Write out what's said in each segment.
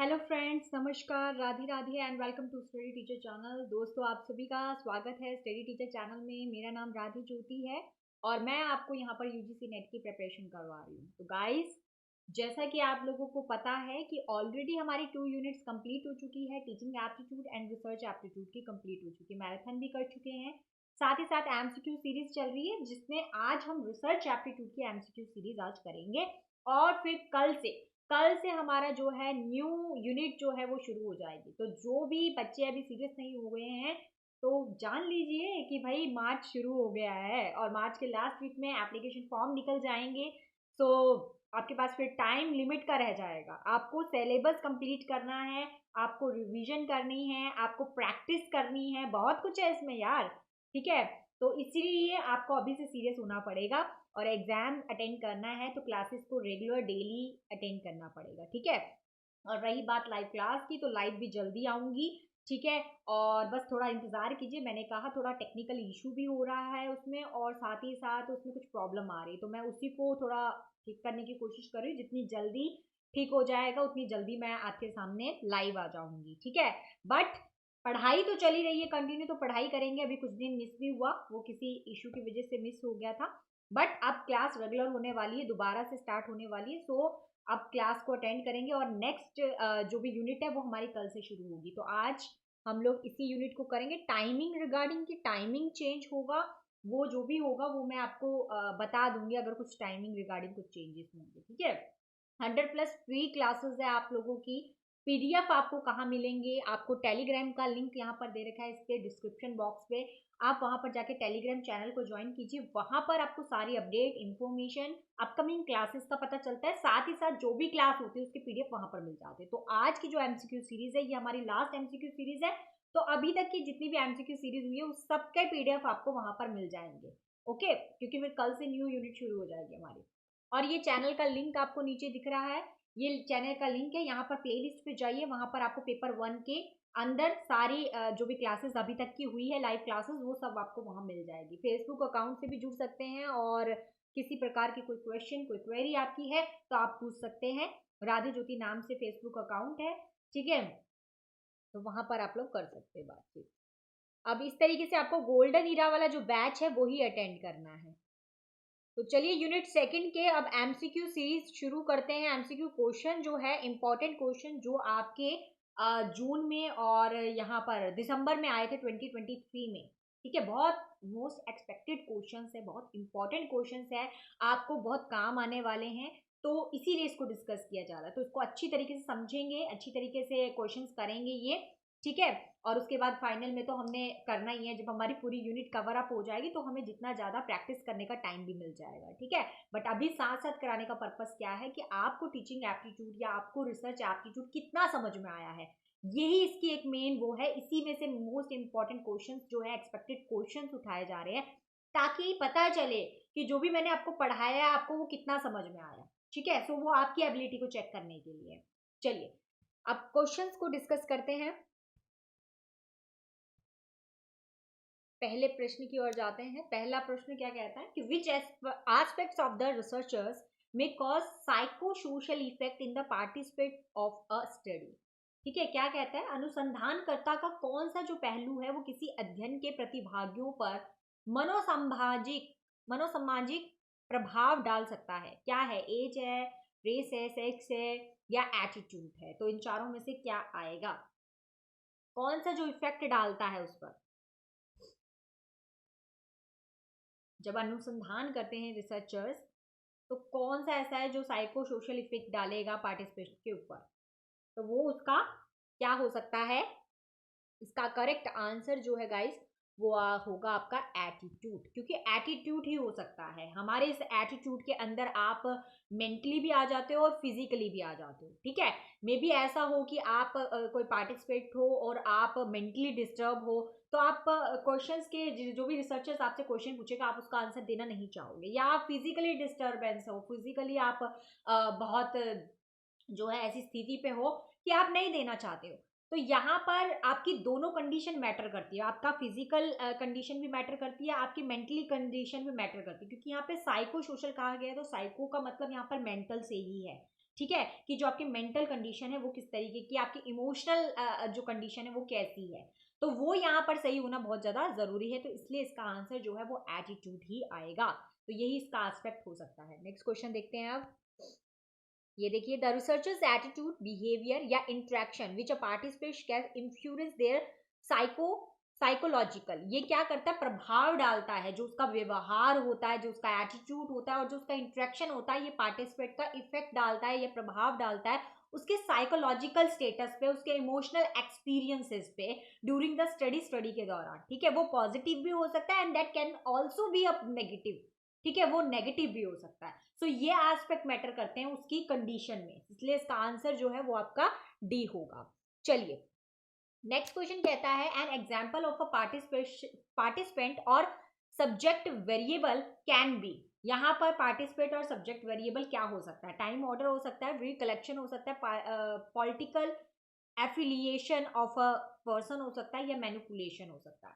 Hello friends, नमस्कार, Radhe Radhe and welcome to study teacher channel. दोस्तों, आप सभी का स्वागत है स्टडी टीचर चैनल में। मेरा नाम राधे ज्योति है और मैं आपको यहाँ पर यूजीसी नेट की प्रिपरेशन करवा रही हूँ। तो गाइस, जैसा कि आप लोगों को पता है कि ऑलरेडी हमारी 2 यूनिट्स कंप्लीट हो चुकी है। Teaching aptitude and research aptitude की कंप्लीट हो चुकी है, मैराथन भी कर चुके हैं। साथ ही साथ एमसीक्यू सीरीज चल रही है, जिसमें आज हम रिसर्च एप्टीट्यूड की एमसीक्यू सीरीज आज करेंगे। और फिर कल से हमारा जो है न्यू यूनिट जो है वो शुरू हो जाएगी। तो जो भी बच्चे अभी सीरियस नहीं हो गए हैं, तो जान लीजिए कि भाई मार्च शुरू हो गया है और मार्च के लास्ट वीक में एप्लीकेशन फॉर्म निकल जाएंगे। तो आपके पास फिर टाइम लिमिट का रह जाएगा। आपको सिलेबस कंप्लीट करना है, आपको रिवीजन करनी है, आपको प्रैक्टिस करनी है, बहुत कुछ है इसमें यार। ठीक है, तो इसीलिए आपको अभी से सीरियस होना पड़ेगा। और एग्जाम अटेंड करना है तो क्लासेस को रेगुलर डेली अटेंड करना पड़ेगा। ठीक है, और रही बात लाइव क्लास की, तो लाइव भी जल्दी आऊंगी। ठीक है, और बस थोड़ा इंतजार कीजिए। मैंने कहा थोड़ा टेक्निकल इशू भी हो रहा है उसमें, और साथ ही साथ उसमें कुछ प्रॉब्लम आ रही, तो मैं उसी को थोड़ा ठीक करने की कोशिश कर रही हूँ। जितनी जल्दी ठीक हो जाएगा उतनी जल्दी मैं आपके सामने लाइव आ जाऊंगी। ठीक है, बट पढ़ाई तो चली रही है कंटिन्यू, तो पढ़ाई करेंगे। अभी कुछ दिन मिस भी हुआ, वो किसी इशू की वजह से मिस हो गया था। बट अब क्लास रेगुलर होने वाली है, दोबारा से स्टार्ट होने वाली है। सो अब क्लास को अटेंड करेंगे और नेक्स्ट जो भी यूनिट है वो हमारी कल से शुरू होगी। तो आज हम लोग इसी यूनिट को करेंगे। टाइमिंग रिगार्डिंग की टाइमिंग चेंज होगा, वो जो भी होगा वो मैं आपको बता दूंगी अगर कुछ टाइमिंग रिगार्डिंग कुछ चेंजेस होंगे। ठीक है, 100+ फ्री क्लासेस है आप लोगों की। पीडीएफ आपको कहाँ मिलेंगे? आपको टेलीग्राम का लिंक यहाँ पर दे रखा है इसके डिस्क्रिप्शन बॉक्स पे। आप वहां पर जाके टेलीग्राम चैनल को ज्वाइन कीजिए। वहां पर आपको सारी अपडेट इन्फॉर्मेशन अपकमिंग क्लासेस का पता चलता है। साथ ही साथ जो भी क्लास होती है उसके पीडीएफ वहां पर मिल जाते हैं। तो आज की जो एमसीक्यू सीरीज है ये हमारी लास्ट एमसीक्यू सीरीज है। तो अभी तक की जितनी भी एमसीक्यू सीरीज हुई है उस सबके पीडीएफ आपको वहां पर मिल जाएंगे। ओके, क्योंकि फिर कल से न्यू यूनिट शुरू हो जाएगी हमारी। और ये चैनल का लिंक आपको नीचे दिख रहा है, ये चैनल का लिंक है। यहाँ पर प्लेलिस्ट पे जाइए, वहां पर आपको पेपर 1 के अंदर सारी जो भी क्लासेस अभी तक की हुई है, लाइव क्लासेस, वो सब आपको वहां मिल जाएगी। फेसबुक अकाउंट से भी जुड़ सकते हैं और किसी प्रकार की कोई क्वेश्चन कोई क्वेरी आपकी है तो आप पूछ सकते हैं। राधे ज्योति नाम से फेसबुक अकाउंट है। ठीक है, तो वहां पर आप लोग कर सकते हैं बातचीत। अब इस तरीके से आपको गोल्डन ईरा वाला जो बैच है वही अटेंड करना है। तो चलिए यूनिट सेकंड के अब एमसीक्यू सीरीज शुरू करते हैं। एमसीक्यू क्वेश्चन जो है, इंपॉर्टेंट क्वेश्चन जो आपके जून में और यहाँ पर दिसंबर में आए थे 2023 में। ठीक है, बहुत मोस्ट एक्सपेक्टेड क्वेश्चंस है, बहुत इंपॉर्टेंट क्वेश्चंस है, आपको बहुत काम आने वाले हैं। तो इसीलिए इसको डिस्कस किया जा रहा है। तो इसको अच्छी तरीके से समझेंगे, अच्छी तरीके से क्वेश्चंस करेंगे ये। ठीक है, और उसके बाद फाइनल में तो हमने करना ही है। जब हमारी पूरी यूनिट कवर अप हो जाएगी तो हमें जितना ज्यादा प्रैक्टिस करने का टाइम भी मिल जाएगा। ठीक है, बट अभी साथ साथ कराने का पर्पस क्या है कि आपको टीचिंग एप्टीट्यूड या आपको रिसर्च एप्टीट्यूड कितना समझ में आया है, यही इसकी एक मेन वो है। इसी में से मोस्ट इंपॉर्टेंट क्वेश्चंस जो है, एक्सपेक्टेड क्वेश्चंस उठाए जा रहे हैं, ताकि पता चले कि जो भी मैंने आपको पढ़ाया है आपको वो कितना समझ में आया। ठीक है, सो वो आपकी एबिलिटी को चेक करने के लिए। चलिए अब क्वेश्चंस को डिस्कस करते हैं। पहले प्रश्न की ओर जाते हैं। पहला प्रश्न क्या कहता है कि which aspects of the researchers may cause psycho social effect in the participate of a study. ठीक है, क्या कहता है, अनुसंधानकर्ता का कौन सा जो पहलू है वो किसी अध्ययन के प्रतिभागियों पर मनोसामाजिक प्रभाव डाल सकता है। क्या है? एज है, रेस है, सेक्स है, या एटीट्यूड है। तो इन चारों में से क्या आएगा? कौन सा जो इफेक्ट डालता है उस पर? जब अनुसंधान करते हैं रिसर्चर्स, तो कौन सा ऐसा है जो साइको सोशल इफेक्ट डालेगा पार्टिसिपेशन के ऊपर? तो वो उसका क्या हो सकता है? इसका करेक्ट आंसर जो है गाइस, वो होगा आपका एटीट्यूड। क्योंकि एटीट्यूड ही हो सकता है। हमारे इस एटीट्यूड के अंदर आप मेंटली भी आ जाते हो और फिजिकली भी आ जाते हो। ठीक है, मे बी ऐसा हो कि आप कोई पार्टिसिपेट हो और आप मेंटली डिस्टर्ब हो, तो आप क्वेश्चंस के जो भी रिसर्चर्स आपसे क्वेश्चन पूछेगा आप उसका आंसर देना नहीं चाहोगे। या आप फिजिकली डिस्टर्बेंस हो, फिजिकली आप बहुत जो है ऐसी स्थिति पे हो कि आप नहीं देना चाहते हो। तो यहाँ पर आपकी दोनों कंडीशन मैटर करती है। आपका फिजिकल कंडीशन भी मैटर करती है, आपकी मेंटली कंडीशन भी मैटर करती है। क्योंकि यहाँ पे साइको सोशल कहा गया है, तो साइको का मतलब यहाँ पर मेंटल से ही है। ठीक है, कि जो आपकी मेंटल कंडीशन है वो किस तरीके की, आपकी इमोशनल जो कंडीशन है वो कैसी है, तो वो यहाँ पर सही होना बहुत ज्यादा जरूरी है। तो इसलिए इसका आंसर जो है वो एटीट्यूड ही आएगा। तो यही इसका एस्पेक्ट हो सकता है। नेक्स्ट क्वेश्चन देखते हैं अब। ये देखिए, द रिसर्चर्स एटीट्यूड, बिहेवियर या interaction which a participate can influence their psychological, ये क्या करता है, प्रभाव डालता है, जो उसका व्यवहार होता है, जो उसका एटीट्यूड होता है और जो उसका इंटरेक्शन होता है, ये पार्टिसिपेट का इफेक्ट डालता है, ये प्रभाव डालता है उसके साइकोलॉजिकल स्टेटस पे, उसके इमोशनल एक्सपीरियंसेस पे ड्यूरिंग द स्टडी के दौरान। ठीक है, वो पॉजिटिव भी हो सकता है and that can also be a negative. ठीक है, वो नेगेटिव भी हो सकता है। सो ये एस्पेक्ट मैटर करते हैं उसकी कंडीशन में, इसलिए इसका आंसर जो है वो आपका डी होगा। चलिए, नेक्स्ट क्वेश्चन कहता है, an example of a participant और सब्जेक्ट वेरिएबल कैन बी। यहाँ पर पार्टिसिपेट और सब्जेक्ट वेरिएबल क्या हो सकता है, टाइम ऑर्डर हो सकता है, रिकलेक्शन हो सकता है, political affiliation of a person हो सकता है, या मैनिपुलेशन हो सकता है।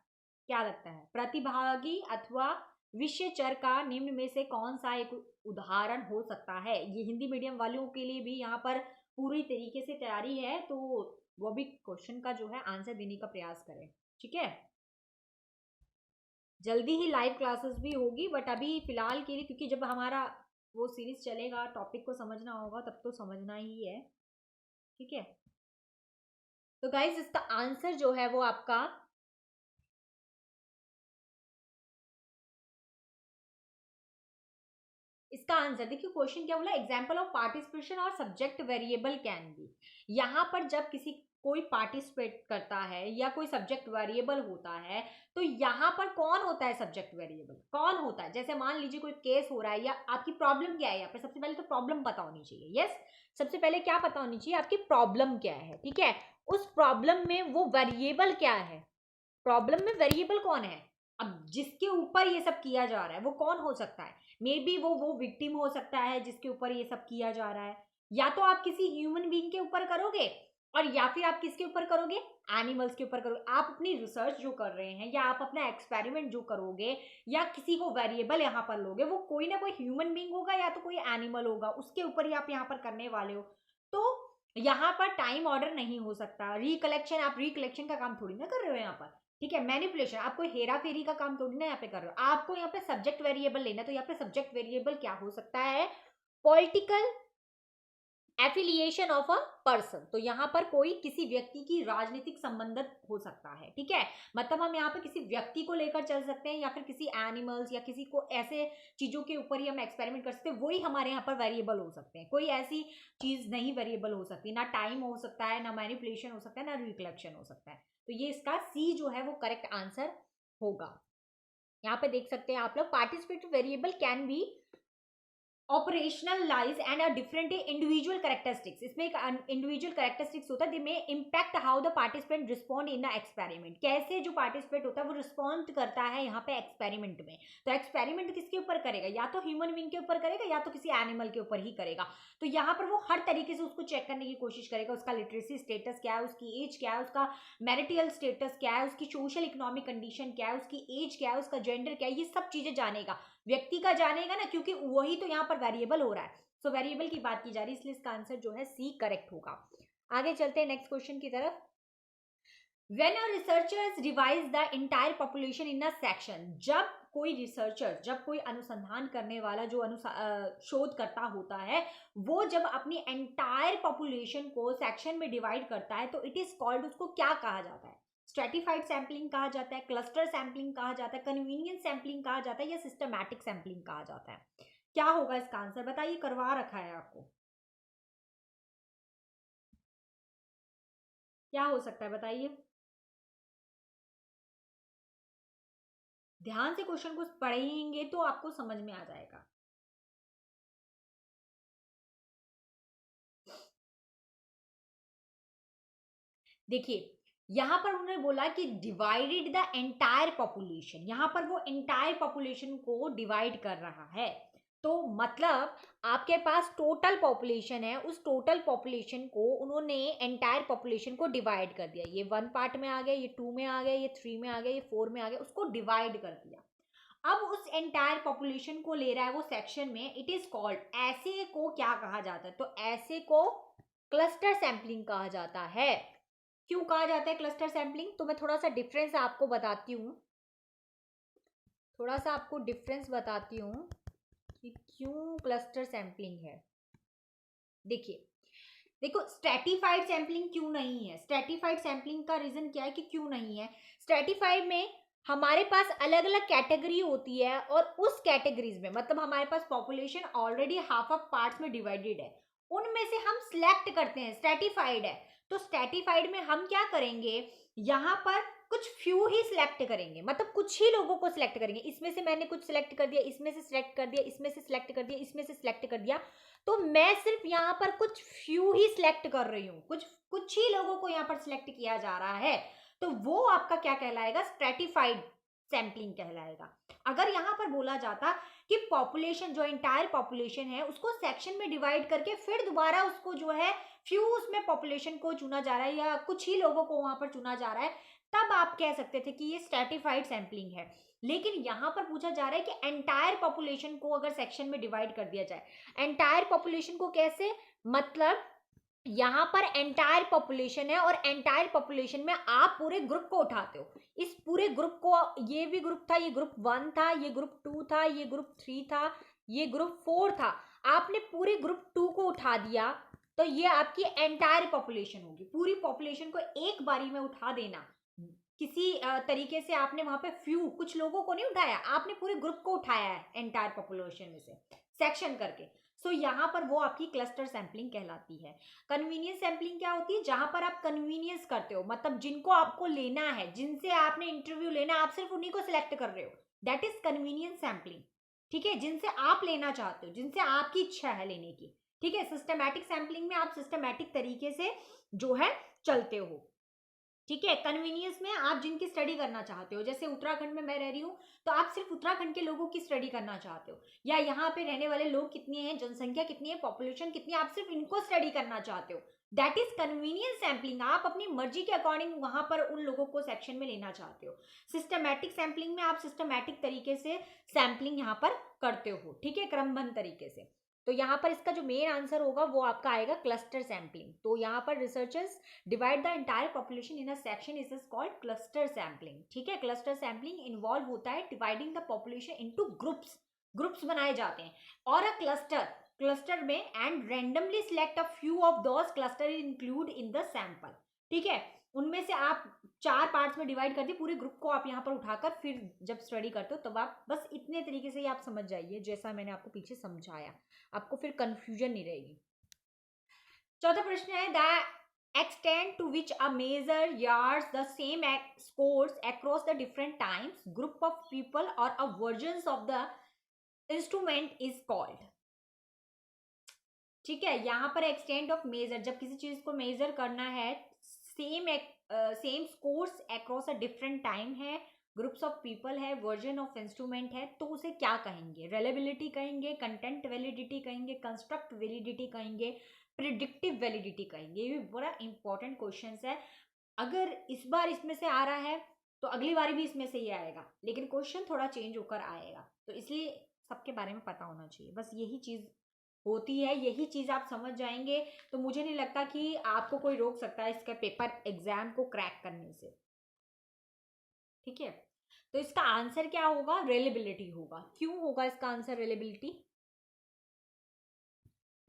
क्या लगता है, प्रतिभागी अथवा विषय चर का निम्न में से कौन सा एक उदाहरण हो सकता है। ये हिंदी मीडियम वालों के लिए भी यहाँ पर पूरी तरीके से तैयारी है, तो वो भी क्वेश्चन का जो है आंसर देने का प्रयास करें। ठीक है, जल्दी ही लाइव क्लासेस भी होगी, बट अभी फिलहाल के लिए, क्योंकि जब हमारा वो सीरीज चलेगा, टॉपिक को समझना होगा, तब तो समझना ही है। ठीक है, तो गाइज इसका आंसर जो है वो आपका इसका आंसर देखिए, क्वेश्चन क्या बोला, एग्जाम्पल ऑफ पार्टिसिपेशन और सब्जेक्ट वेरिएबल कैन बी। यहाँ पर जब किसी कोई पार्टिसिपेट करता है या कोई सब्जेक्ट वेरिएबल होता है, तो यहाँ पर कौन होता है सब्जेक्ट वेरिएबल, कौन होता है। जैसे मान लीजिए कोई केस हो रहा है, या आपकी प्रॉब्लम क्या है, यहाँ पे सबसे पहले तो प्रॉब्लम पता होनी चाहिए। यस, सबसे पहले क्या पता होनी चाहिए, आपकी प्रॉब्लम क्या है। ठीक है, उस प्रॉब्लम में वो वेरिएबल क्या है, प्रॉब्लम में वेरिएबल कौन है, अब जिसके ऊपर ये सब किया जा रहा है वो कौन हो सकता है। मे बी वो विक्टिम हो सकता है जिसके ऊपर ये सब किया जा रहा है, या तो आप किसी ह्यूमन बीइंग के ऊपर करोगे, और या फिर आप किसके ऊपर करोगे, एनिमल्स के ऊपर करोगे। आप अपनी रिसर्च जो कर रहे हैं, या आप अपना एक्सपेरिमेंट जो करोगे, या किसी को वेरिएबल यहाँ पर लोगे, वो कोई ना कोई ह्यूमन बीइंग होगा या तो कोई एनिमल होगा, उसके ऊपर ही आप यहाँ पर करने वाले हो। तो यहाँ पर टाइम ऑर्डर नहीं हो सकता। रिकलेक्शन, आप रिकलेक्शन का काम थोड़ी ना कर रहे हो यहाँ पर। ठीक है, मैनिपुलेशन, आप कोई हेरा फेरी का काम थोड़ी ना यहाँ पे कर रहे हो, आपको यहाँ पे सब्जेक्ट वेरिएबल लेना। तो यहाँ पे सब्जेक्ट वेरिएबल क्या हो सकता है, political affiliation of a person. तो यहाँ पर कोई किसी व्यक्ति की राजनीतिक संबंधित हो सकता है। ठीक है, मतलब हम यहाँ पे किसी व्यक्ति को लेकर चल सकते हैं, या फिर किसी एनिमल्स या किसी को ऐसे चीजों के ऊपर ही हम एक्सपेरिमेंट कर सकते हैं, वही हमारे यहाँ पर वेरिएबल हो सकते हैं। कोई ऐसी चीज नहीं वेरिएबल हो सकती, ना टाइम हो सकता है, ना मैनिपुलेशन हो सकता है, ना रिकलेक्शन हो सकता है। तो ये इसका सी जो है वो करेक्ट आंसर होगा। यहाँ पे देख सकते हैं आप लोग, participative variable can be operational lies and a different individual characteristics. इसमें एक इंडिविजुअल कैरेक्टरिस्टिक्स होता है, दे में impact how the participant respond in the experiment. कैसे जो पार्टिसिपेट होता है वो रिस्पॉन्ड करता है यहाँ पे एक्सपेरिमेंट में। तो एक्सपेरिमेंट किसके ऊपर करेगा, या तो ह्यूमन बीइंग के ऊपर करेगा, या तो किसी एनिमल के ऊपर ही करेगा। तो यहाँ पर वो हर तरीके से उसको चेक करने की कोशिश करेगा, उसका लिटरेसी स्टेटस क्या है, उसकी एज क्या है, उसका मैरिटल स्टेटस क्या है, उसकी सोशल इकोनॉमिक कंडीशन क्या है, उसकी एज क्या है, उसका जेंडर क्या है, ये सब चीजें जानेगा, व्यक्ति का जानेगा ना, क्योंकि वही तो यहाँ पर वेरिएबल हो रहा है। सो वेरिएबल की बात की जा रही है, इसलिए इसका आंसर जो है सी करेक्ट होगा। आगे चलते हैं नेक्स्ट क्वेश्चन की तरफ। When a researchers revise the entire population in a section, जब कोई रिसर्चर, जब कोई अनुसंधान करने वाला जो शोध करता होता है, वो जब अपनी एंटायर पॉपुलेशन को सेक्शन में डिवाइड करता है, तो इट इज कॉल्ड, उसको क्या कहा जाता है, स्ट्रेटिफाइड सैम्पलिंग कहा जाता है, क्लस्टर सैम्पलिंग कहा जाता है, कन्वीनियंस सैम्पलिंग कहा जाता है, या सिस्टमैटिक सैम्पलिंग कहा जाता है। क्या होगा इसका आंसर, बताइए, करवा रखा है आपको, क्या हो सकता है बताइए। ध्यान से क्वेश्चन को पढ़ेंगे तो आपको समझ में आ जाएगा। देखिए, यहां पर उन्होंने बोला कि डिवाइडेड द एंटायर पॉपुलेशन, यहां पर वो एंटायर पॉपुलेशन को डिवाइड कर रहा है। तो मतलब आपके पास टोटल पॉपुलेशन है, उस टोटल पॉपुलेशन को उन्होंने एंटायर पॉपुलेशन को डिवाइड कर दिया। ये 1 पार्ट में आ गया, ये 2 में आ गया, ये 3 में आ गया, ये 4 में आ गया, उसको डिवाइड कर दिया। अब उस एंटायर पॉपुलेशन को ले रहा है वो सेक्शन में, इट इज कॉल्ड, ऐसे को क्या कहा जाता है, तो ऐसे को क्लस्टर सैंपलिंग कहा जाता है। क्यों कहा जाता है क्लस्टर सैंपलिंग, तो मैं थोड़ा सा डिफरेंस आपको बताती हूँ, कि क्यों क्लस्टर सैंपलिंग है। देखो स्ट्रेटिफाइड सैंपलिंग क्यों नहीं है, स्ट्रेटिफाइड सैंपलिंग का रीजन क्या है कि क्यों नहीं है। स्ट्रेटिफाइड में हमारे पास अलग अलग कैटेगरी होती है, और उस कैटेगरीज में मतलब हमारे पास population already half of parts में डिवाइडेड है, उनमें से हम सिलेक्ट करते हैं। स्ट्रेटिफाइड है तो स्ट्रेटिफाइड में हम क्या करेंगे, यहाँ पर कुछ फ्यू ही सिलेक्ट करेंगे, मतलब कुछ ही लोगों को सिलेक्ट करेंगे। इसमें से मैंने कुछ सिलेक्ट कर दिया, इसमें से सिलेक्ट कर दिया, इसमें से सिलेक्ट कर दिया, इसमें से सिलेक्ट कर दिया, तो मैं सिर्फ यहाँ पर कुछ फ्यू ही सिलेक्ट कर रही हूँ, कुछ ही लोगों को यहाँ पर सिलेक्ट किया जा रहा है, तो वो आपका क्या कहलाएगा, स्ट्रेटिफाइड सैंपलिंग कहलाएगा। अगर यहाँ पर बोला जाता कि पॉपुलेशन, जो एंटायर पॉपुलेशन है उसको सेक्शन में डिवाइड करके फिर दोबारा उसको जो है फ्यू उसमें पॉपुलेशन को चुना जा रहा है या कुछ ही लोगों को वहां पर चुना जा रहा है, तब आप कह सकते थे कि ये स्ट्रेटिफाइड सैंपलिंग है। लेकिन यहाँ पर पूछा जा रहा है कि एंटायर पॉपुलेशन को अगर सेक्शन में डिवाइड कर दिया जाए, एंटायर पॉपुलेशन को कैसे, मतलब यहाँ पर एंटायर पॉपुलेशन है और एंटायर पॉपुलेशन में आप पूरे ग्रुप को उठाते हो, इस पूरे ग्रुप को, ये भी ग्रुप था, ये ग्रुप 1 था, ये ग्रुप 2 था, ये ग्रुप 3 था, ये ग्रुप 4 था, आपने पूरे ग्रुप 2 को उठा दिया, तो ये आपकी एंटायर पॉपुलेशन होगी। पूरी पॉपुलेशन को एक बारी में उठा देना, किसी तरीके से आपने वहां पे फ्यू कुछ लोगों को नहीं उठाया, आपने पूरे ग्रुप को उठाया है एंटायर पॉपुलेशन में से सेक्शन करके, सो यहाँ पर वो आपकी क्लस्टर सैंपलिंग कहलाती है। कन्वीनियंस सैंपलिंग क्या होती है, जहां पर आप कन्वीनियंस करते हो, मतलब जिनको आपको लेना है, जिनसे आपने इंटरव्यू लेना है, आप सिर्फ उन्हीं को सिलेक्ट कर रहे हो, दैट इज कन्वीनियंस सैंपलिंग। ठीक है, जिनसे आप लेना चाहते हो, जिनसे आपकी इच्छा है लेने की। ठीक है, सिस्टमैटिक सैंपलिंग में आप सिस्टमैटिक तरीके से जो है चलते हो। ठीक है, कन्वीनियंस में आप जिनकी स्टडी करना चाहते हो, जैसे उत्तराखंड में मैं रह रही हूँ तो आप सिर्फ उत्तराखंड के लोगों की स्टडी करना चाहते हो, या यहाँ पे रहने वाले लोग कितने हैं, जनसंख्या कितनी है, पॉपुलेशन कितनी है, आप सिर्फ इनको स्टडी करना चाहते हो, दैट इज कन्वीनियंस सैंपलिंग। आप अपनी मर्जी के अकॉर्डिंग वहां पर उन लोगों को सेक्शन में लेना चाहते हो। सिस्टमैटिक सैंपलिंग में आप सिस्टमैटिक तरीके से सैंपलिंग यहाँ पर करते हो, ठीक है, क्रमबद्ध तरीके से। तो यहाँ पर इसका जो मेन आंसर होगा वो आपका आएगा क्लस्टर सैंपलिंग। तो यहाँ पर researchers divide the entire population in a section, is called cluster sampling. ठीक है, क्लस्टर सैंपलिंग इन्वॉल्व होता है dividing the population into groups बनाए जाते हैं, और अ क्लस्टर में and randomly select a few of those cluster include in the sample. ठीक है, उनमें से आप 4 पार्ट्स में डिवाइड कर दिए, पूरे ग्रुप को आप यहाँ पर उठाकर फिर जब स्टडी करते हो तब आप बस इतने तरीके से ही आप समझ जाइए, जैसा मैंने आपको पीछे समझाया, आपको फिर कंफ्यूजन नहीं रहेगी। चौथा प्रश्न है, the extent to which a measure yards the same scores across the different times, group of people or a versions of the instrument is called। ठीक है, यहाँ पर एक्सटेंट ऑफ मेजर, जब किसी चीज को मेजर करना है, same scores across a different time है, ग्रुप्स ऑफ पीपल है, वर्जन ऑफ इंस्ट्रूमेंट है, तो उसे क्या कहेंगे, रिलेबिलिटी कहेंगे, कंटेंट वैलिडिटी कहेंगे, कंस्ट्रक्ट वैलिडिटी कहेंगे, प्रिडिक्टिव वैलिडिटी कहेंगे। ये भी बड़ा इंपॉर्टेंट क्वेश्चन है, अगर इस बार इसमें से आ रहा है तो अगली बार भी इसमें से ही आएगा, लेकिन क्वेश्चन थोड़ा चेंज होकर आएगा, तो इसलिए सबके बारे में पता होना चाहिए, बस यही चीज होती है, यही चीज आप समझ जाएंगे तो मुझे नहीं लगता कि आपको कोई रोक सकता है इसका पेपर एग्जाम को क्रैक करने से। ठीक है, तो इसका आंसर क्या होगा, रिलायबिलिटी होगा। क्यों होगा इसका आंसर रिलायबिलिटी,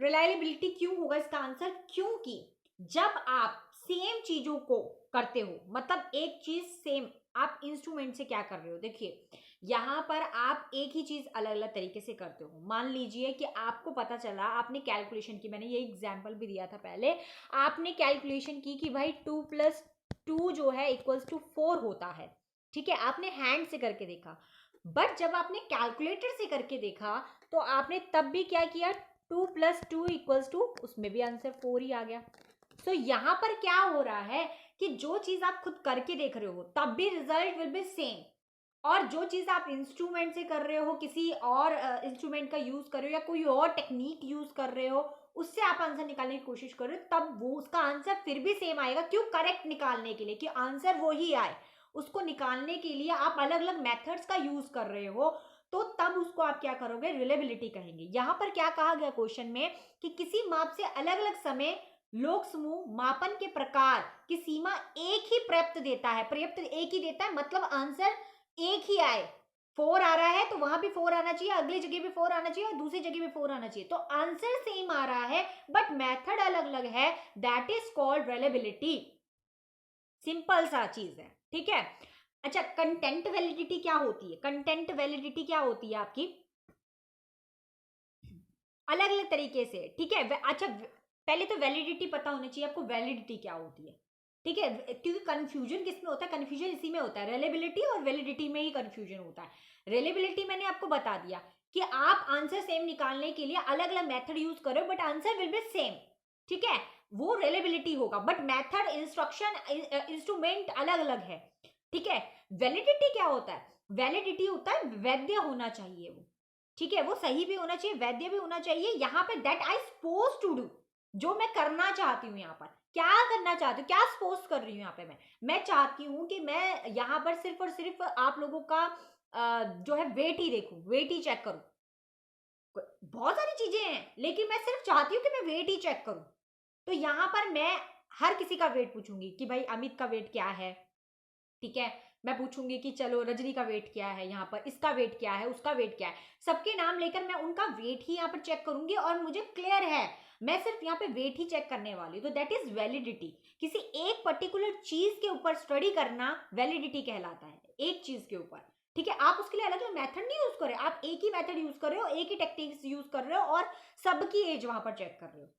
रिलायबिलिटी क्यों होगा इसका आंसर, क्योंकि जब आप सेम चीजों को करते हो, मतलब एक चीज सेम, आप इंस्ट्रूमेंट से क्या कर रहे हो, देखिए यहाँ पर आप एक ही चीज अलग अलग तरीके से करते हो। मान लीजिए कि आपको पता चला, आपने कैलकुलेशन की, मैंने ये एग्जांपल भी दिया था पहले, आपने कैलकुलेशन की कि भाई 2 + 2 जो है इक्वल्स टू 4 होता है। ठीक है, आपने हैंड से करके देखा, बट जब आपने कैलकुलेटर से करके देखा तो आपने तब भी क्या किया, 2 + 2 इक्वल्स टू, उसमें भी आंसर 4 ही आ गया। तो यहाँ पर क्या हो रहा है कि जो चीज आप खुद करके देख रहे हो तब भी रिजल्ट विल बी सेम, और जो चीज आप इंस्ट्रूमेंट से कर रहे हो, किसी और इंस्ट्रूमेंट का यूज कर रहे हो या कोई और टेक्निक यूज कर रहे हो, उससे आप आंसर निकालने की कोशिश कर रहे हो, तब वो उसका आंसर फिर भी सेम आएगा। क्यों, करेक्ट निकालने के लिए, कि आंसर वो ही आए, उसको निकालने के लिए आप अलग अलग मेथड्स का यूज कर रहे हो, तो तब उसको आप क्या करोगे, रिलेबिलिटी कहेंगे। यहां पर क्या कहा गया क्वेश्चन में कि किसी माप से अलग अलग समय लोक समूह मापन के प्रकार की सीमा एक ही पर्याप्त देता है, पर्याप्त एक ही देता है, मतलब आंसर एक ही आए। 4 आ रहा है तो वहां भी 4 आना चाहिए, अगली जगह भी 4 आना चाहिए और दूसरी जगह भी 4 आना चाहिए, तो आंसर सेम आ रहा है बट मेथड अलग अलग है, that is called reliability. Simple सा चीज है, ठीक है। अच्छा, कंटेंट वैलिडिटी क्या होती है? कंटेंट वैलिडिटी क्या होती है आपकी, अलग अलग तरीके से, ठीक है। अच्छा, पहले तो वैलिडिटी पता होनी चाहिए आपको, वैलिडिटी क्या होती है, ठीक है, क्योंकि कंफ्यूजन किस में होता है, कंफ्यूजन इसी में होता है, रिलेबिलिटी और वैलिडिटी में ही कंफ्यूजन होता है। रिलेबिलिटी मैंने आपको बता दिया कि आप आंसर सेम निकालने के लिए अलग अलग मेथड यूज करो but answer will be same, ठीक है, वो रिलेबिलिटी होगा, बट मेथड, इंस्ट्रक्शन, इंस्ट्रूमेंट अलग अलग है, ठीक है। वैलिडिटी क्या होता है? वैलिडिटी होता है वैध होना चाहिए वो, ठीक है, वो सही भी होना चाहिए, वैध भी होना चाहिए। यहाँ पे that I suppose to do, जो मैं करना चाहती हूँ, यहाँ पर क्या करना चाहती हूँ, क्या सपोज कर रही हूँ यहाँ पे मैं चाहती हूँ कि मैं यहाँ पर सिर्फ और सिर्फ आप लोगों का जो है वेट ही देखूं, वेट ही चेक करूं। बहुत सारी चीजें हैं लेकिन मैं सिर्फ चाहती हूँ कि मैं वेट ही चेक करूं, तो यहाँ पर मैं हर किसी का वेट पूछूंगी कि भाई अमित का वेट क्या है, ठीक है, मैं पूछूंगी कि चलो रजनी का वेट क्या है, यहाँ पर इसका वेट क्या है, उसका वेट क्या है, सबके नाम लेकर मैं उनका वेट ही यहाँ पर चेक करूंगी और मुझे क्लियर है मैं सिर्फ यहाँ पे वेट ही चेक करने वाली हूँ, तो दैट इज वैलिडिटी। किसी एक पर्टिकुलर चीज के ऊपर स्टडी करना वैलिडिटी कहलाता है, एक चीज के ऊपर, ठीक है। आप उसके लिए अलग अलग मेथड नहीं यूज कर रहे, आप एक ही मेथड यूज कर रहे हो, एक ही टेक्निक्स यूज कर रहे हो और सबकी एज वहां पर चेक कर रहे हो,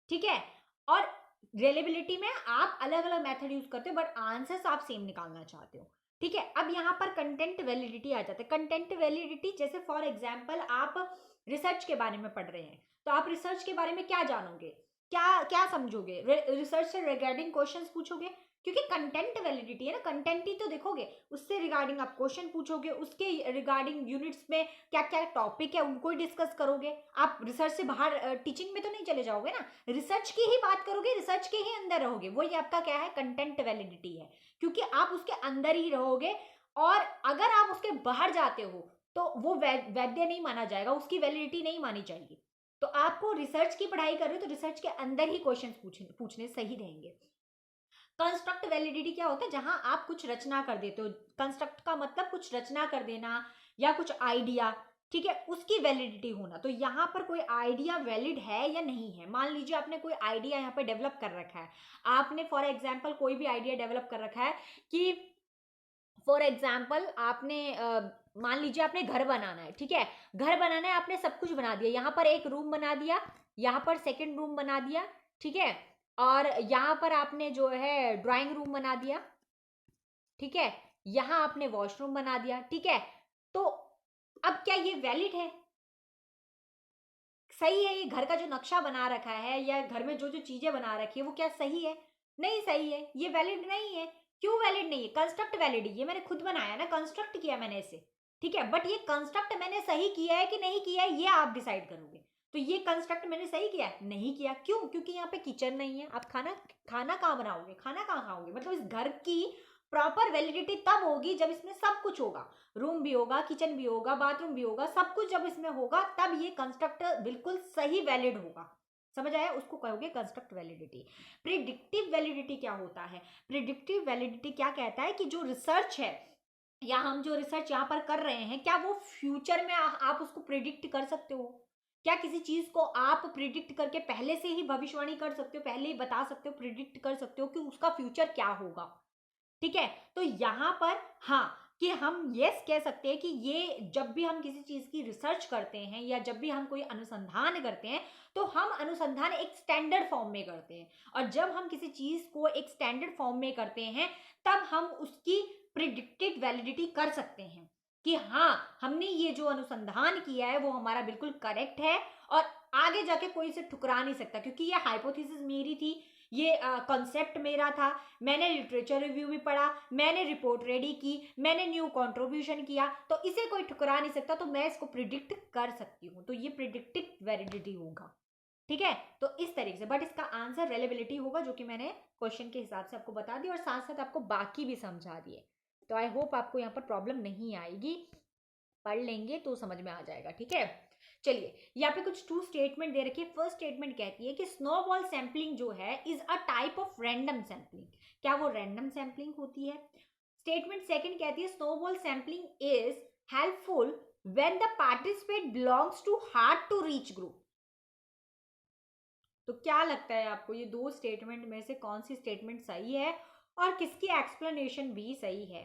ठीक है। और रिलेबिलिटी में आप अलग अलग मेथड यूज करते हो बट आंसर्स आप सेम निकालना चाहते हो, ठीक है। अब यहाँ पर कंटेंट वैलिडिटी आ जाता है। कंटेंट वैलिडिटी जैसे फॉर एग्जांपल आप रिसर्च के बारे में पढ़ रहे हैं, तो आप रिसर्च के बारे में क्या जानोगे, क्या क्या समझोगे, रिसर्च से रिगार्डिंग क्वेश्चंस पूछोगे, क्योंकि कंटेंट वैलिडिटी है ना, कंटेंट ही तो देखोगे, उससे रिगार्डिंग आप क्वेश्चन पूछोगे, उसके रिगार्डिंग यूनिट्स में क्या क्या टॉपिक है उनको ही डिस्कस करोगे। आप रिसर्च से बाहर टीचिंग में तो नहीं चले जाओगे ना, रिसर्च की ही बात करोगे, रिसर्च के ही अंदर रहोगे, वही आपका क्या है, कंटेंट वैलिडिटी है, क्योंकि आप उसके अंदर ही रहोगे। और अगर आप उसके बाहर जाते हो तो वो वैध नहीं माना जाएगा, उसकी वैलिडिटी नहीं मानी जाएगी। तो आपको रिसर्च की पढ़ाई कर रहे हो तो रिसर्च के अंदर ही क्वेश्चन पूछने सही रहेंगे। कंस्ट्रक्ट वैलिडिटी क्या होता है, जहां आप कुछ रचना कर देते हो, कंस्ट्रक्ट का मतलब कुछ रचना कर देना या कुछ आइडिया, ठीक है, उसकी वैलिडिटी होना। तो यहाँ पर कोई आइडिया वैलिड है या नहीं है, मान लीजिए आपने कोई आइडिया यहाँ पे डेवलप कर रखा है, आपने फॉर एग्जाम्पल कोई भी आइडिया डेवलप कर रखा है कि फॉर एग्जाम्पल आपने मान लीजिए आपने घर बनाना है, ठीक है, घर बनाना है, आपने सब कुछ बना दिया, यहाँ पर एक रूम बना दिया, यहाँ पर सेकेंड रूम बना दिया, ठीक है, और यहाँ पर आपने जो है ड्राइंग रूम बना दिया, ठीक है, यहाँ आपने वॉशरूम बना दिया, ठीक है। तो अब क्या ये वैलिड है, सही है, ये घर का जो नक्शा बना रखा है या घर में जो जो चीजें बना रखी है वो क्या सही है, नहीं सही है, ये वैलिड नहीं है। क्यों वैलिड नहीं है? कंस्ट्रक्ट वैलिड है, ये मैंने खुद बनाया ना, कंस्ट्रक्ट किया मैंने इसे, ठीक है, बट ये कंस्ट्रक्ट मैंने सही किया है कि नहीं किया है ये आप डिसाइड करोगे। तो ये कंस्ट्रक्ट मैंने सही किया, नहीं किया, क्यों? क्योंकि यहाँ पे किचन नहीं है, आप खाना खाना कहाँ बनाओगे, खाना कहाँ खाओगे, मतलब इस घर की प्रॉपर वैलिडिटी तब होगी जब इसमें सब कुछ होगा, रूम भी होगा, किचन भी होगा, बाथरूम भी होगा, सब कुछ जब इसमें होगा तब ये कंस्ट्रक्ट बिल्कुल सही वैलिड होगा। समझ आया? उसको कहोगे कंस्ट्रक्ट वैलिडिटी। प्रिडिक्टिव वैलिडिटी क्या होता है? प्रिडिक्टिव वैलिडिटी क्या कहता है कि जो रिसर्च है या हम जो रिसर्च यहाँ पर कर रहे हैं, क्या वो फ्यूचर में आप उसको प्रिडिक्ट कर सकते हो? क्या किसी चीज को आप प्रिडिक्ट करके पहले से ही भविष्यवाणी कर सकते हो, पहले ही बता सकते हो, प्रिडिक्ट कर सकते हो कि उसका फ्यूचर क्या होगा, ठीक है। तो यहां पर हाँ, कि हम यस कह सकते हैं कि ये जब भी हम किसी चीज की रिसर्च करते हैं या जब भी हम कोई अनुसंधान करते हैं तो हम अनुसंधान एक स्टैंडर्ड फॉर्म में करते हैं, और जब हम किसी चीज को एक स्टैंडर्ड फॉर्म में करते हैं तब हम उसकी प्रिडिक्टेड वैलिडिटी कर सकते हैं कि हाँ, हमने ये जो अनुसंधान किया है वो हमारा बिल्कुल करेक्ट है और आगे जाके कोई इसे ठुकरा नहीं सकता, क्योंकि ये हाइपोथेसिस मेरी थी, ये कॉन्सेप्ट मेरा था, मैंने लिटरेचर रिव्यू भी पढ़ा, मैंने रिपोर्ट रेडी की, मैंने न्यू कंट्रीब्यूशन किया, तो इसे कोई ठुकरा नहीं सकता, तो मैं इसको प्रिडिक्ट कर सकती हूँ, तो ये प्रिडिक्टिव वैलिडिटी होगा, ठीक है। तो इस तरीके से, बट इसका आंसर रिलेबिलिटी होगा, जो कि मैंने क्वेश्चन के हिसाब से आपको बता दिया और साथ साथ आपको बाकी भी समझा दिए। तो आई होप आपको यहाँ पर प्रॉब्लम नहीं आएगी, पढ़ लेंगे तो समझ में आ जाएगा, ठीक है। चलिए, यहाँ पे कुछ टू स्टेटमेंट दे रखी है। फर्स्ट स्टेटमेंट कहती है कि स्नोबॉल सैम्पलिंग जो है is a type of random sampling. क्या वो रैंडम सैम्पलिंग होती है? स्टेटमेंट सेकंड कहती है snowball sampling is helpful when the participant belongs to hard to reach group. तो क्या लगता है आपको, ये दो स्टेटमेंट में से कौन सी स्टेटमेंट सही है और किसकी एक्सप्लेनेशन भी सही है?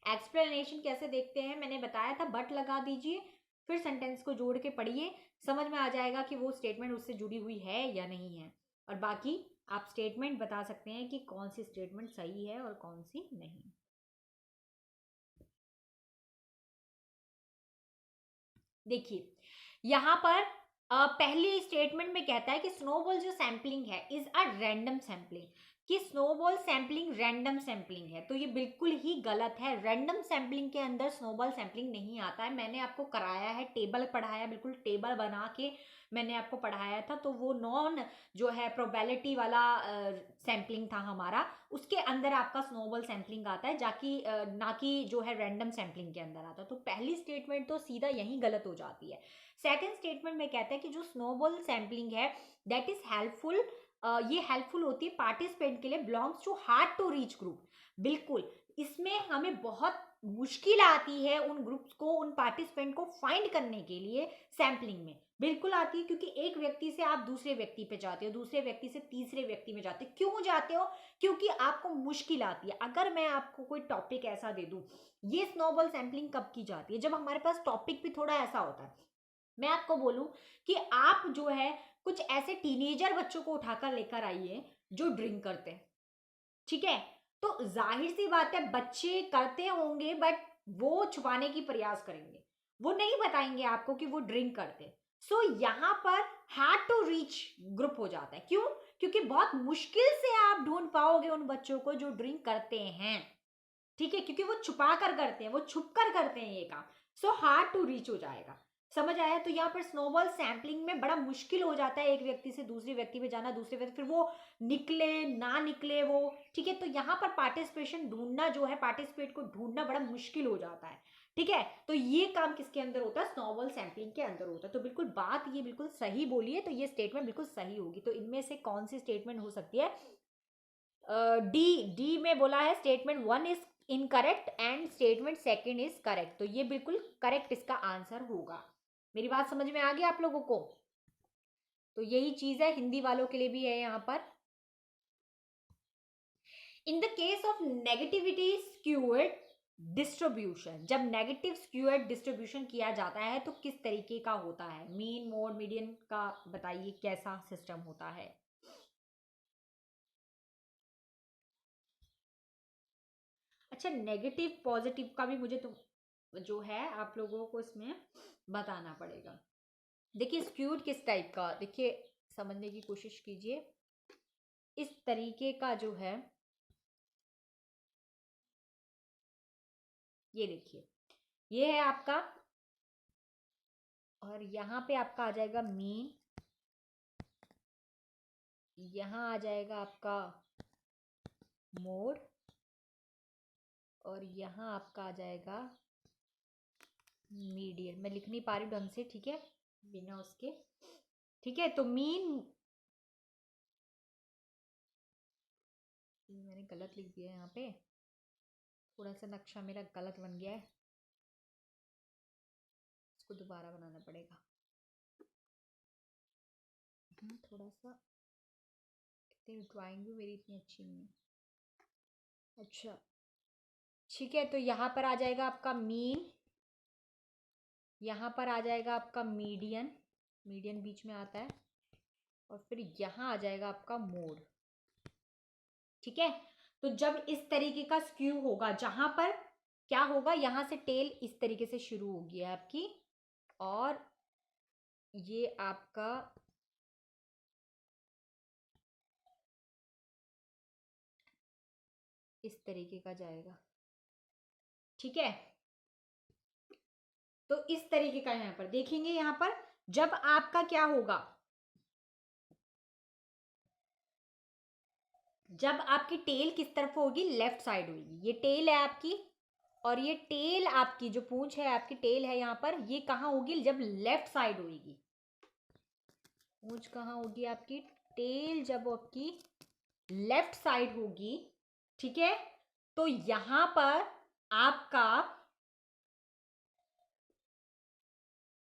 एक्सप्लेनेशन कैसे देखते हैं, मैंने बताया था, बट लगा दीजिए, फिर सेंटेंस को जोड़ के पढ़िए, समझ में आ जाएगा कि वो स्टेटमेंट उससे जुड़ी हुई है या नहीं है। और बाकी आप स्टेटमेंट बता सकते हैं कि कौन सी स्टेटमेंट सही है और कौन सी नहीं। देखिए, यहां पर पहली स्टेटमेंट में कहता है कि स्नोबॉल जो सैम्पलिंग है इज अ रैंडम सैम्पलिंग, कि स्नोबॉल सैम्पलिंग रैंडम सैम्पलिंग है, तो ये बिल्कुल ही गलत है। रैंडम सैम्पलिंग के अंदर स्नोबॉल सैम्पलिंग नहीं आता है। मैंने आपको कराया है, टेबल पढ़ाया, बिल्कुल टेबल बना के मैंने आपको पढ़ाया था, तो वो नॉन जो है प्रोबेबिलिटी वाला सैम्पलिंग था हमारा, उसके अंदर आपका स्नोबॉल सैम्पलिंग आता है, जाकि ना कि जो है रैंडम सैम्पलिंग के अंदर आता है। तो पहली स्टेटमेंट तो सीधा यहीं गलत हो जाती है। सेकेंड स्टेटमेंट में कहता है कि जो स्नोबॉल सैम्पलिंग है दैट इज हेल्पफुल, ये हेल्पफुल होती है पार्टिसिपेंट के लिए, belongs to hard to reach group. बिल्कुल, इसमें हमें बहुत मुश्किल आती है उन ग्रुप्स को, उन पार्टिसिपेंट को फाइंड करने के लिए सैम्पलिंग में, बिल्कुल आती है, क्योंकि एक व्यक्ति से आप दूसरे व्यक्ति पे जाते हो, दूसरे व्यक्ति से तीसरे व्यक्ति में जाते हो। क्यों जाते हो? क्योंकि आपको मुश्किल आती है। अगर मैं आपको कोई टॉपिक ऐसा दे दूं, ये स्नोबॉल सैम्पलिंग कब की जाती है? जब हमारे पास टॉपिक भी थोड़ा ऐसा होता है। मैं आपको बोलूं कि आप जो है कुछ ऐसे टीनेजर बच्चों को उठाकर लेकर आइए जो ड्रिंक करते हैं, ठीक है, तो जाहिर सी बात है बच्चे करते होंगे, बट वो छुपाने की प्रयास करेंगे, वो नहीं बताएंगे आपको कि वो ड्रिंक करते। सो यहां पर हार्ड टू रीच ग्रुप हो जाता है। क्यों? क्योंकि बहुत मुश्किल से आप ढूंढ पाओगे उन बच्चों को जो ड्रिंक करते हैं, ठीक है, क्योंकि वो छुपा कर करते हैं, वो छुप कर करते हैं ये काम। सो हार्ड टू रीच हो जाएगा। समझ आया? तो यहाँ पर स्नोबॉल सैम्पलिंग में बड़ा मुश्किल हो जाता है एक व्यक्ति से दूसरे व्यक्ति पे जाना, दूसरे व्यक्ति, फिर वो निकले ना निकले वो, ठीक है। तो यहाँ पर पार्टिसिपेशन ढूंढना जो है, पार्टिसिपेट को ढूंढना बड़ा मुश्किल हो जाता है, ठीक है। तो ये काम किसके अंदर होता है? स्नोबॉल सैम्पलिंग के अंदर होता है। तो बिल्कुल बात ये बिल्कुल सही बोली है, तो ये स्टेटमेंट बिल्कुल सही होगी। तो इनमें से कौन सी स्टेटमेंट हो सकती है? डी डी में बोला है statement one is incorrect and statement second is correct, तो ये बिल्कुल करेक्ट इसका आंसर होगा। मेरी बात समझ में आ गई आप लोगों को? तो यही चीज है, हिंदी वालों के लिए भी है यहाँ पर। In the case of negativity skewed distribution, जब नेगेटिव स्क्यूड डिस्ट्रीब्यूशन किया जाता है तो किस तरीके का होता है? मीन, मोड, मीडियन का बताइए कैसा सिस्टम होता है? अच्छा, नेगेटिव पॉजिटिव का भी मुझे तो जो है आप लोगों को इसमें बताना पड़ेगा। देखिए स्क्यूड किस टाइप का, देखिए समझने की कोशिश कीजिए। इस तरीके का जो है, ये देखिए, ये है आपका, और यहाँ पे आपका आ जाएगा मीन, यहाँ आ जाएगा आपका मोड, और यहाँ आपका आ जाएगा मीडियन। मैं लिख नहीं पा रही ढंग से, ठीक है, बिना उसके, ठीक है। तो मीन, मैंने गलत लिख दिया है यहाँ पे, थोड़ा सा नक्शा मेरा गलत बन गया है, इसको दोबारा बनाना पड़ेगा। थोड़ा सा, इतनी ड्राइंग भी मेरी इतनी अच्छी नहीं है। अच्छा, ठीक है, तो यहाँ पर आ जाएगा आपका मीन, यहाँ पर आ जाएगा आपका मीडियन, मीडियन बीच में आता है, और फिर यहाँ आ जाएगा आपका मोड, ठीक है। तो जब इस तरीके का स्क्यू होगा, जहां पर क्या होगा, यहां से टेल इस तरीके से शुरू होगी आपकी, और ये आपका इस तरीके का जाएगा, ठीक है। तो इस तरीके का यहां पर देखेंगे, यहां पर जब आपका क्या होगा, जब आपकी टेल किस तरफ होगी, लेफ्ट साइड होगी। ये टेल है आपकी, और ये टेल आपकी जो पूंछ है, आपकी टेल है यहाँ पर, ये कहाँ होगी, जब लेफ्ट साइड होगी। पूंछ कहाँ होगी आपकी, टेल जब आपकी लेफ्ट साइड होगी, ठीक है, तो यहां पर आपका,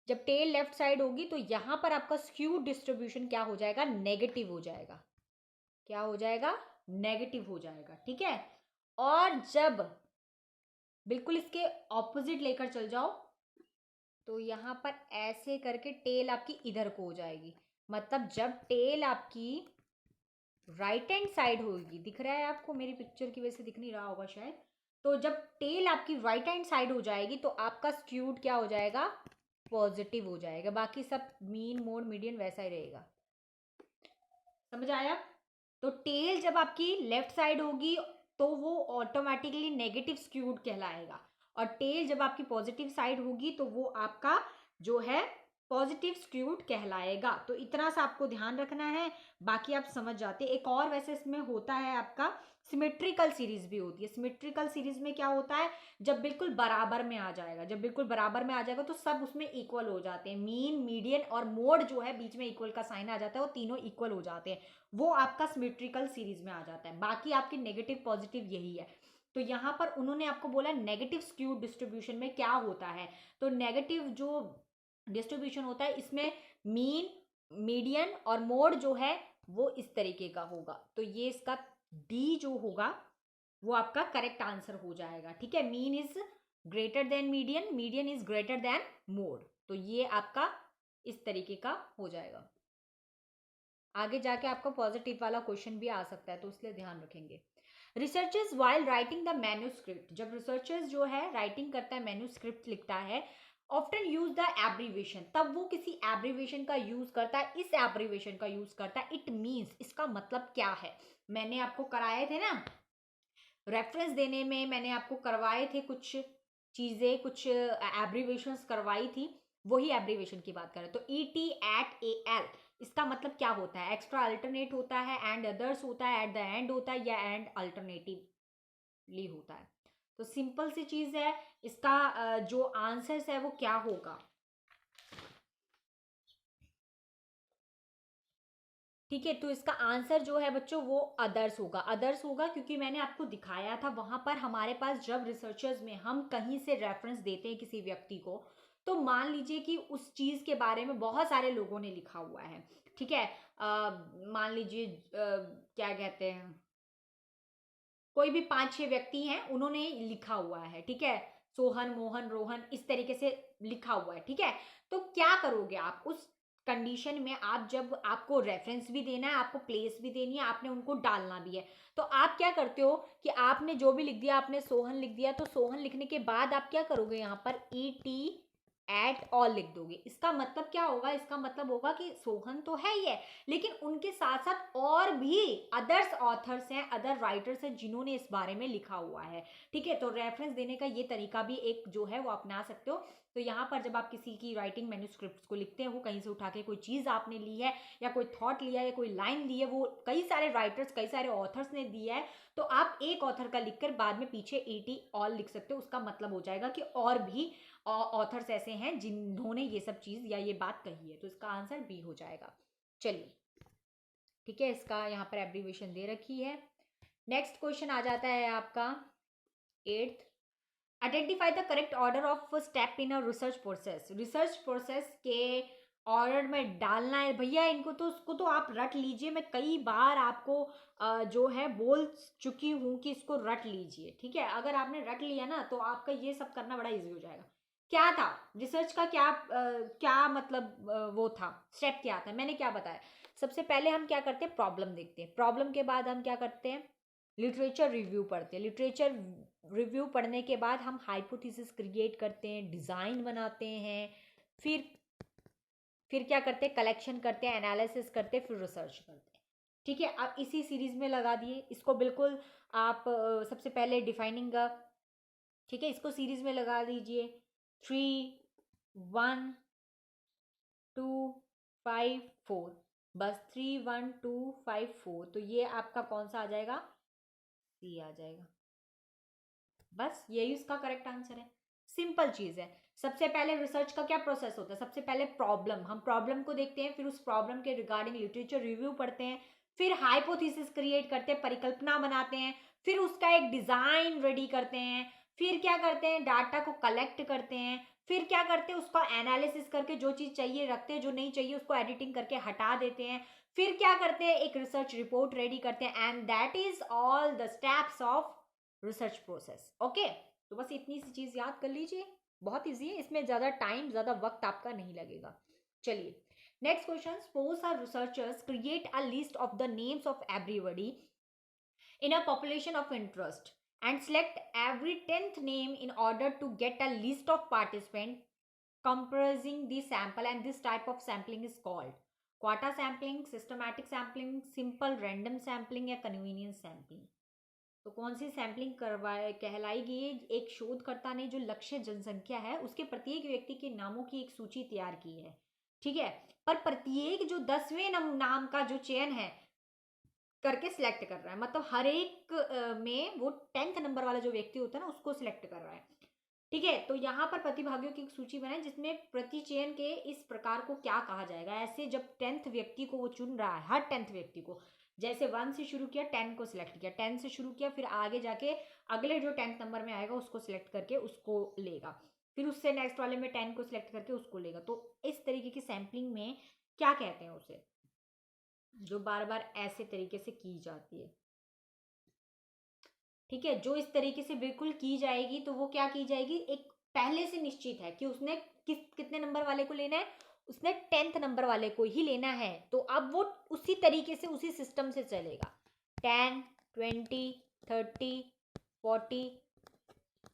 जब टेल लेफ्ट साइड होगी तो यहां पर आपका स्क्यू डिस्ट्रीब्यूशन क्या हो जाएगा, नेगेटिव हो जाएगा। क्या हो जाएगा, नेगेटिव हो जाएगा, ठीक है। और जब बिल्कुल इसके ऑपोजिट लेकर चल जाओ, तो यहां पर ऐसे करके टेल आपकी इधर को हो जाएगी। मतलब जब टेल आपकी राइट हैंड साइड होगी, दिख रहा है आपको, मेरी पिक्चर की वजह से दिख नहीं रहा होगा शायद, तो जब टेल आपकी राइट हैंड साइड हो जाएगी तो आपका स्क्यूड क्या हो जाएगा, पॉजिटिव हो जाएगा। बाकी सब मीन मोड मीडियन वैसा ही रहेगा। समझ आया। तो टेल जब आपकी लेफ्ट साइड होगी तो वो ऑटोमेटिकली नेगेटिव स्क्यूड कहलाएगा, और टेल जब आपकी पॉजिटिव साइड होगी तो वो आपका जो है पॉजिटिव स्क्यूड कहलाएगा। तो इतना सा आपको ध्यान रखना है, बाकी आप समझ जाते। एक और वैसे इसमें होता है आपका सिमेट्रिकल सीरीज भी होती है। सिमेट्रिकल सीरीज में क्या होता है, जब बिल्कुल बराबर में आ जाएगा, जब बिल्कुल बराबर में आ जाएगा तो सब उसमें इक्वल हो जाते हैं। मीन, मीडियन और मोड जो है बीच में इक्वल का साइन आ जाता है, वो तीनों इक्वल हो जाते हैं, वो आपका सिमेट्रिकल सीरीज में आ जाता है। बाकी आपकी नेगेटिव पॉजिटिव यही है। तो यहां पर उन्होंने आपको बोला नेगेटिव स्क्यूड डिस्ट्रीब्यूशन में क्या होता है। तो नेगेटिव जो डिस्ट्रीब्यूशन होता है इसमें मीन, मीडियन और मोड जो है वो इस तरीके का होगा। तो ये इसका डी जो होगा वो आपका करेक्ट आंसर हो जाएगा, ठीक है। Mean is greater than median, median is greater than mode. तो ये आपका इस तरीके का हो जाएगा। आगे जाके आपको पॉजिटिव वाला क्वेश्चन भी आ सकता है, तो इसलिए ध्यान रखेंगे। Researchers while writing the manuscript, जब रिसर्चर्स जो है राइटिंग करता है, मैन्यूस्क्रिप्ट लिखता है, ऑफ्टन यूज द एब्रीवेशन, तब वो किसी एब्रीवेशन का यूज करता है। इस एब्रीवेशन का यूज करता है, इट मीन्स, इसका मतलब क्या है। मैंने आपको कराए थे ना रेफरेंस देने में, मैंने आपको करवाए थे कुछ चीजें, कुछ एब्रीवेशंस करवाई थी, वही एब्रीवेशन की बात करें। तो E T at A L, इसका मतलब क्या होता है, एक्स्ट्रा अल्टरनेट होता है, एंड अदर्स होता है, एट द एंड होता है, या एंड अल्टरनेटिवली होता है। तो सिंपल सी चीज है, इसका जो आंसर्स है वो क्या होगा, ठीक है। तो इसका आंसर जो है बच्चों वो अदर्स होगा। अदर्स होगा क्योंकि मैंने आपको दिखाया था वहां पर हमारे पास जब रिसर्चर्स में हम कहीं से रेफरेंस देते हैं किसी व्यक्ति को, तो मान लीजिए कि उस चीज के बारे में बहुत सारे लोगों ने लिखा हुआ है, ठीक है। मान लीजिए क्या कहते हैं, कोई भी 5-6 व्यक्ति हैं, उन्होंने लिखा हुआ है, ठीक है, सोहन, मोहन, रोहन, इस तरीके से लिखा हुआ है, ठीक है। तो क्या करोगे आप उस कंडीशन में, आप जब आपको रेफरेंस भी देना है, आपको प्लेस भी देनी है, आपने उनको डालना भी है, तो आप क्या करते हो कि आपने जो भी लिख दिया, आपने सोहन लिख दिया, तो सोहन लिखने के बाद आप क्या करोगे, यहाँ पर ई टी एट ऑल लिख दोगे। इसका मतलब क्या होगा, इसका मतलब होगा कि सोहन तो है ही है, लेकिन उनके साथ साथ और भी अदर्स ऑथर्स हैं, अदर राइटर्स हैं जिन्होंने इस बारे में लिखा हुआ है, ठीक है। तो रेफरेंस देने का ये तरीका भी एक जो है वो अपना सकते हो। तो यहाँ पर जब आप किसी की राइटिंग मैन्यूस्क्रिप्ट को लिखते हैं, वो कहीं से उठा के कोई चीज आपने ली है, या कोई थॉट लिया है, या कोई लाइन ली है, वो कई सारे राइटर्स, कई सारे ऑथर्स ने दिया है, तो आप एक ऑथर का लिखकर बाद में पीछे ईटी ऑल लिख सकते हो। उसका मतलब हो जाएगा कि और भी ऑथर्स ऐसे हैं जिन्होंने ये सब चीज या ये बात कही है। तो इसका आंसर बी हो जाएगा। चलिए, ठीक है, इसका यहाँ पर एब्रीवेशन दे रखी है। नेक्स्ट क्वेश्चन आ जाता है आपका 8th, identify the correct order of step in a research process. Research process के ऑर्डर में डालना है भैया इनको, तो उसको तो आप रट लीजिए। मैं कई बार आपको जो है बोल चुकी हूँ कि इसको रट लीजिए, ठीक है। अगर आपने रट लिया ना तो आपका ये सब करना बड़ा इजी हो जाएगा। क्या था रिसर्च का, क्या मतलब वो था, स्टेप क्या था, मैंने क्या बताया। सबसे पहले हम क्या करते हैं, प्रॉब्लम देखते हैं। प्रॉब्लम के बाद हम क्या करते हैं, लिटरेचर रिव्यू पढ़ते हैं। लिटरेचर रिव्यू पढ़ने के बाद हम हाइपोथेसिस क्रिएट करते हैं, डिज़ाइन बनाते हैं, फिर फिर क्या करते हैं, कलेक्शन करते हैं, एनालिसिस करते हैं, फिर रिसर्च करते हैं, ठीक है। आप इसी सीरीज में लगा दिए इसको, बिल्कुल आप सबसे पहले डिफाइनिंग, ठीक है, इसको सीरीज में लगा दीजिए। 3, 1, 2, 5, 4, बस 31254, तो ये आपका कौन सा आ जाएगा? सी आ जाएगा। बस यही उसका करेक्ट आंसर है। सिंपल चीज है। सबसे पहले रिसर्च का क्या प्रोसेस होता है? सबसे पहले प्रॉब्लम, हम प्रॉब्लम को देखते हैं, फिर उस प्रॉब्लम के रिगार्डिंग लिटरेचर रिव्यू पढ़ते हैं, फिर हाइपोथेसिस क्रिएट करते हैं, परिकल्पना बनाते हैं, फिर उसका एक डिजाइन रेडी करते हैं, फिर क्या करते हैं, डाटा को कलेक्ट करते हैं, फिर क्या करते हैं, उसका एनालिसिस करके जो चीज चाहिए रखते हैं, जो नहीं चाहिए उसको एडिटिंग करके हटा देते हैं, फिर क्या करते हैं, एक रिसर्च रिपोर्ट रेडी करते हैं, and that is all the steps of research process. Okay, तो बस इतनी सी चीज याद कर लीजिए, बहुत इजी है, इसमें ज्यादा टाइम ज्यादा वक्त आपका नहीं लगेगा। चलिए next question, suppose our researchers create a list of the names of everybody in a population of interest and select every 10th name in order to get a list of participants comprising the sample, and this type of sampling is called quota sampling, systematic sampling, simple random sampling या convenience sampling। तो कौन सी sampling करवाए कहलाएगी? एक शोधकर्ता ने जो लक्ष्य जनसंख्या है उसके प्रत्येक व्यक्ति के नामों की एक सूची तैयार की है, ठीक है, पर प्रत्येक जो 10वें नाम का जो चयन है करके सिलेक्ट कर रहा है, मतलब हर एक में वो 10th नंबर वाला जो व्यक्ति होता है ना उसको सिलेक्ट कर रहा है, ठीक है। तो यहाँ पर प्रतिभागियों की एक सूची बनाए जिसमें प्रति चयन के इस प्रकार को क्या कहा जाएगा? ऐसे जब 10th व्यक्ति को वो चुन रहा है, हर 10th व्यक्ति को, जैसे 1 से शुरू किया, 10 को सिलेक्ट किया, 10 से शुरू किया, फिर आगे जाके अगले जो 10th नंबर में आएगा उसको सिलेक्ट करके उसको लेगा, फिर उससे नेक्स्ट वाले में 10 को सिलेक्ट करके उसको लेगा। तो इस तरीके की सैम्पलिंग में क्या कहते हैं उसे, जो बार बार ऐसे तरीके से की जाती है, ठीक है, जो इस तरीके से बिल्कुल की जाएगी तो वो क्या की जाएगी, एक पहले से निश्चित है कि उसने कितने नंबर वाले को लेना है, उसने 10th नंबर वाले को ही लेना है, तो अब वो उसी तरीके से उसी सिस्टम से चलेगा, 10 20 30 40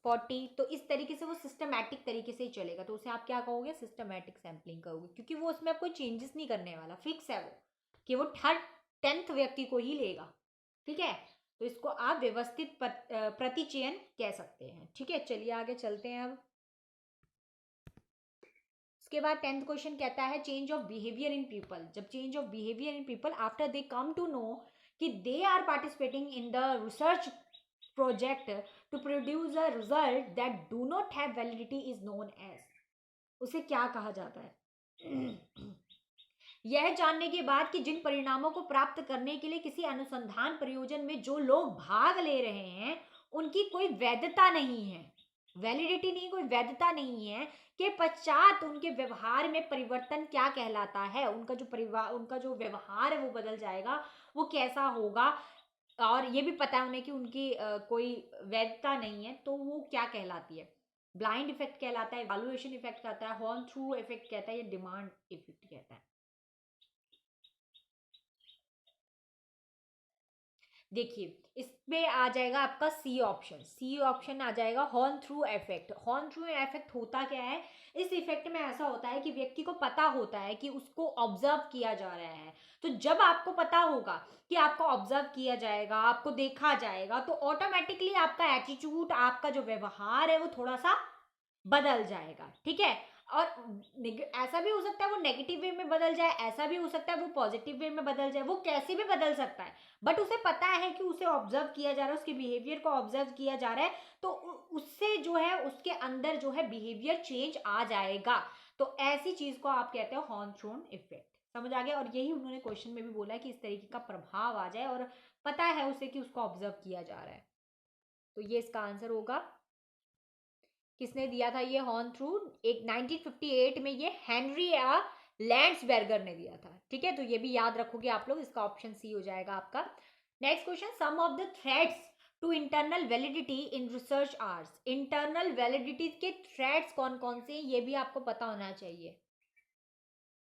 40, तो इस तरीके से वो सिस्टमैटिक तरीके से ही चलेगा, तो उसे आप क्या कहोगे, सिस्टमैटिक सैम्पलिंग कहोगे, क्योंकि वो उसमें कोई चेंजेस नहीं करने वाला, फिक्स है वो कि वो हर 10th व्यक्ति को ही लेगा, ठीक है। तो इसको आप व्यवस्थित प्रतिचयन कह सकते हैं, ठीक है। चलिए आगे चलते हैं अब। उसके बाद 10th क्वेश्चन कहता है change of behaviour in people. जब change of behaviour in people after they come to know कि they are participating in the research project to produce a result that do not have validity is known as, उसे क्या कहा जाता है? यह जानने के बाद कि जिन परिणामों को प्राप्त करने के लिए किसी अनुसंधान परियोजन में जो लोग भाग ले रहे हैं उनकी कोई वैधता नहीं है, वैलिडिटी नहीं, कोई वैधता नहीं है, के पश्चात उनके व्यवहार में परिवर्तन क्या कहलाता है, उनका जो परिवार, उनका जो व्यवहार है वो बदल जाएगा, वो कैसा होगा, और ये भी पता है उन्हें कि उनकी कोई वैधता नहीं है, तो वो क्या कहलाती है? ब्लाइंड इफेक्ट कहलाता है, इवैल्यूएशन इफेक्ट कहता है, हॉर्न थ्रू इफेक्ट कहता है, या डिमांड इफेक्ट कहता है। देखिए इसमें आ जाएगा आपका सी ऑप्शन, सी ऑप्शन आ जाएगा, horn through effect. Horn through effect होता क्या है? इस इफेक्ट में ऐसा होता है कि व्यक्ति को पता होता है कि उसको ऑब्जर्व किया जा रहा है, तो जब आपको पता होगा कि आपको ऑब्जर्व किया जाएगा, आपको देखा जाएगा, तो ऑटोमेटिकली आपका एटीट्यूड, आपका जो व्यवहार है वो थोड़ा सा बदल जाएगा, ठीक है। और ऐसा भी हो सकता है वो नेगेटिव वे में बदल जाए, ऐसा भी हो सकता है वो पॉजिटिव वे में बदल जाए, वो कैसे भी बदल सकता है, बट उसे पता है कि उसे ऑब्जर्व किया जा रहा है, उसके बिहेवियर को ऑब्जर्व किया जा रहा है, तो उससे जो है उसके अंदर जो है बिहेवियर चेंज आ जाएगा। तो ऐसी चीज को आप कहते हो हॉर्न थ्रोन इफेक्ट। समझ आ गया? और यही उन्होंने क्वेश्चन में भी बोला है कि इस तरीके का प्रभाव आ जाए और पता है उसे कि उसको ऑब्जर्व किया जा रहा है, तो ये इसका आंसर होगा। किसने दिया था ये हॉर्न थ्रू? एक 1958 में ये हेनरी लैंड्सबर्गर ने दिया था, ठीक है, तो ये भी याद रखोगे आप लोग, इसका ऑप्शन सी हो जाएगा आपका। Next question, some of the threats to internal validity in research are. Internal validity के थ्रेड्स कौन कौन से, ये भी आपको पता होना चाहिए।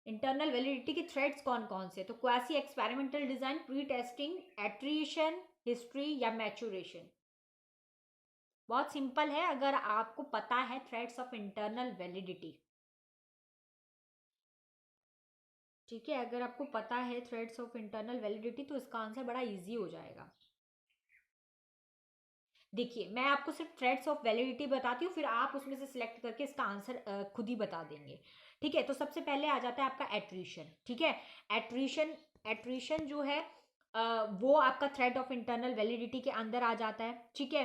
इंटरनल वैलिडिटी के थ्रेड्स कौन कौन से? तो quasi experimental design, pre testing, attrition, history या मैचुरेशन। बहुत सिंपल है, अगर आपको पता है थ्रेड्स ऑफ इंटरनल वैलिडिटी, ठीक है, अगर आपको पता है थ्रेड्स ऑफ इंटरनल वैलिडिटी तो इसका आंसर बड़ा इजी हो जाएगा। देखिए मैं आपको सिर्फ थ्रेड्स ऑफ वैलिडिटी बताती हूँ, फिर आप उसमें से सिलेक्ट करके इसका आंसर खुद ही बता देंगे, ठीक है, तो सबसे पहले आ जाता है आपका एट्रीशन। ठीक है, एट्रीशन, एट्रीशन जो है वो आपका थ्रेड ऑफ इंटरनल वैलिडिटी के अंदर आ जाता है। ठीक है,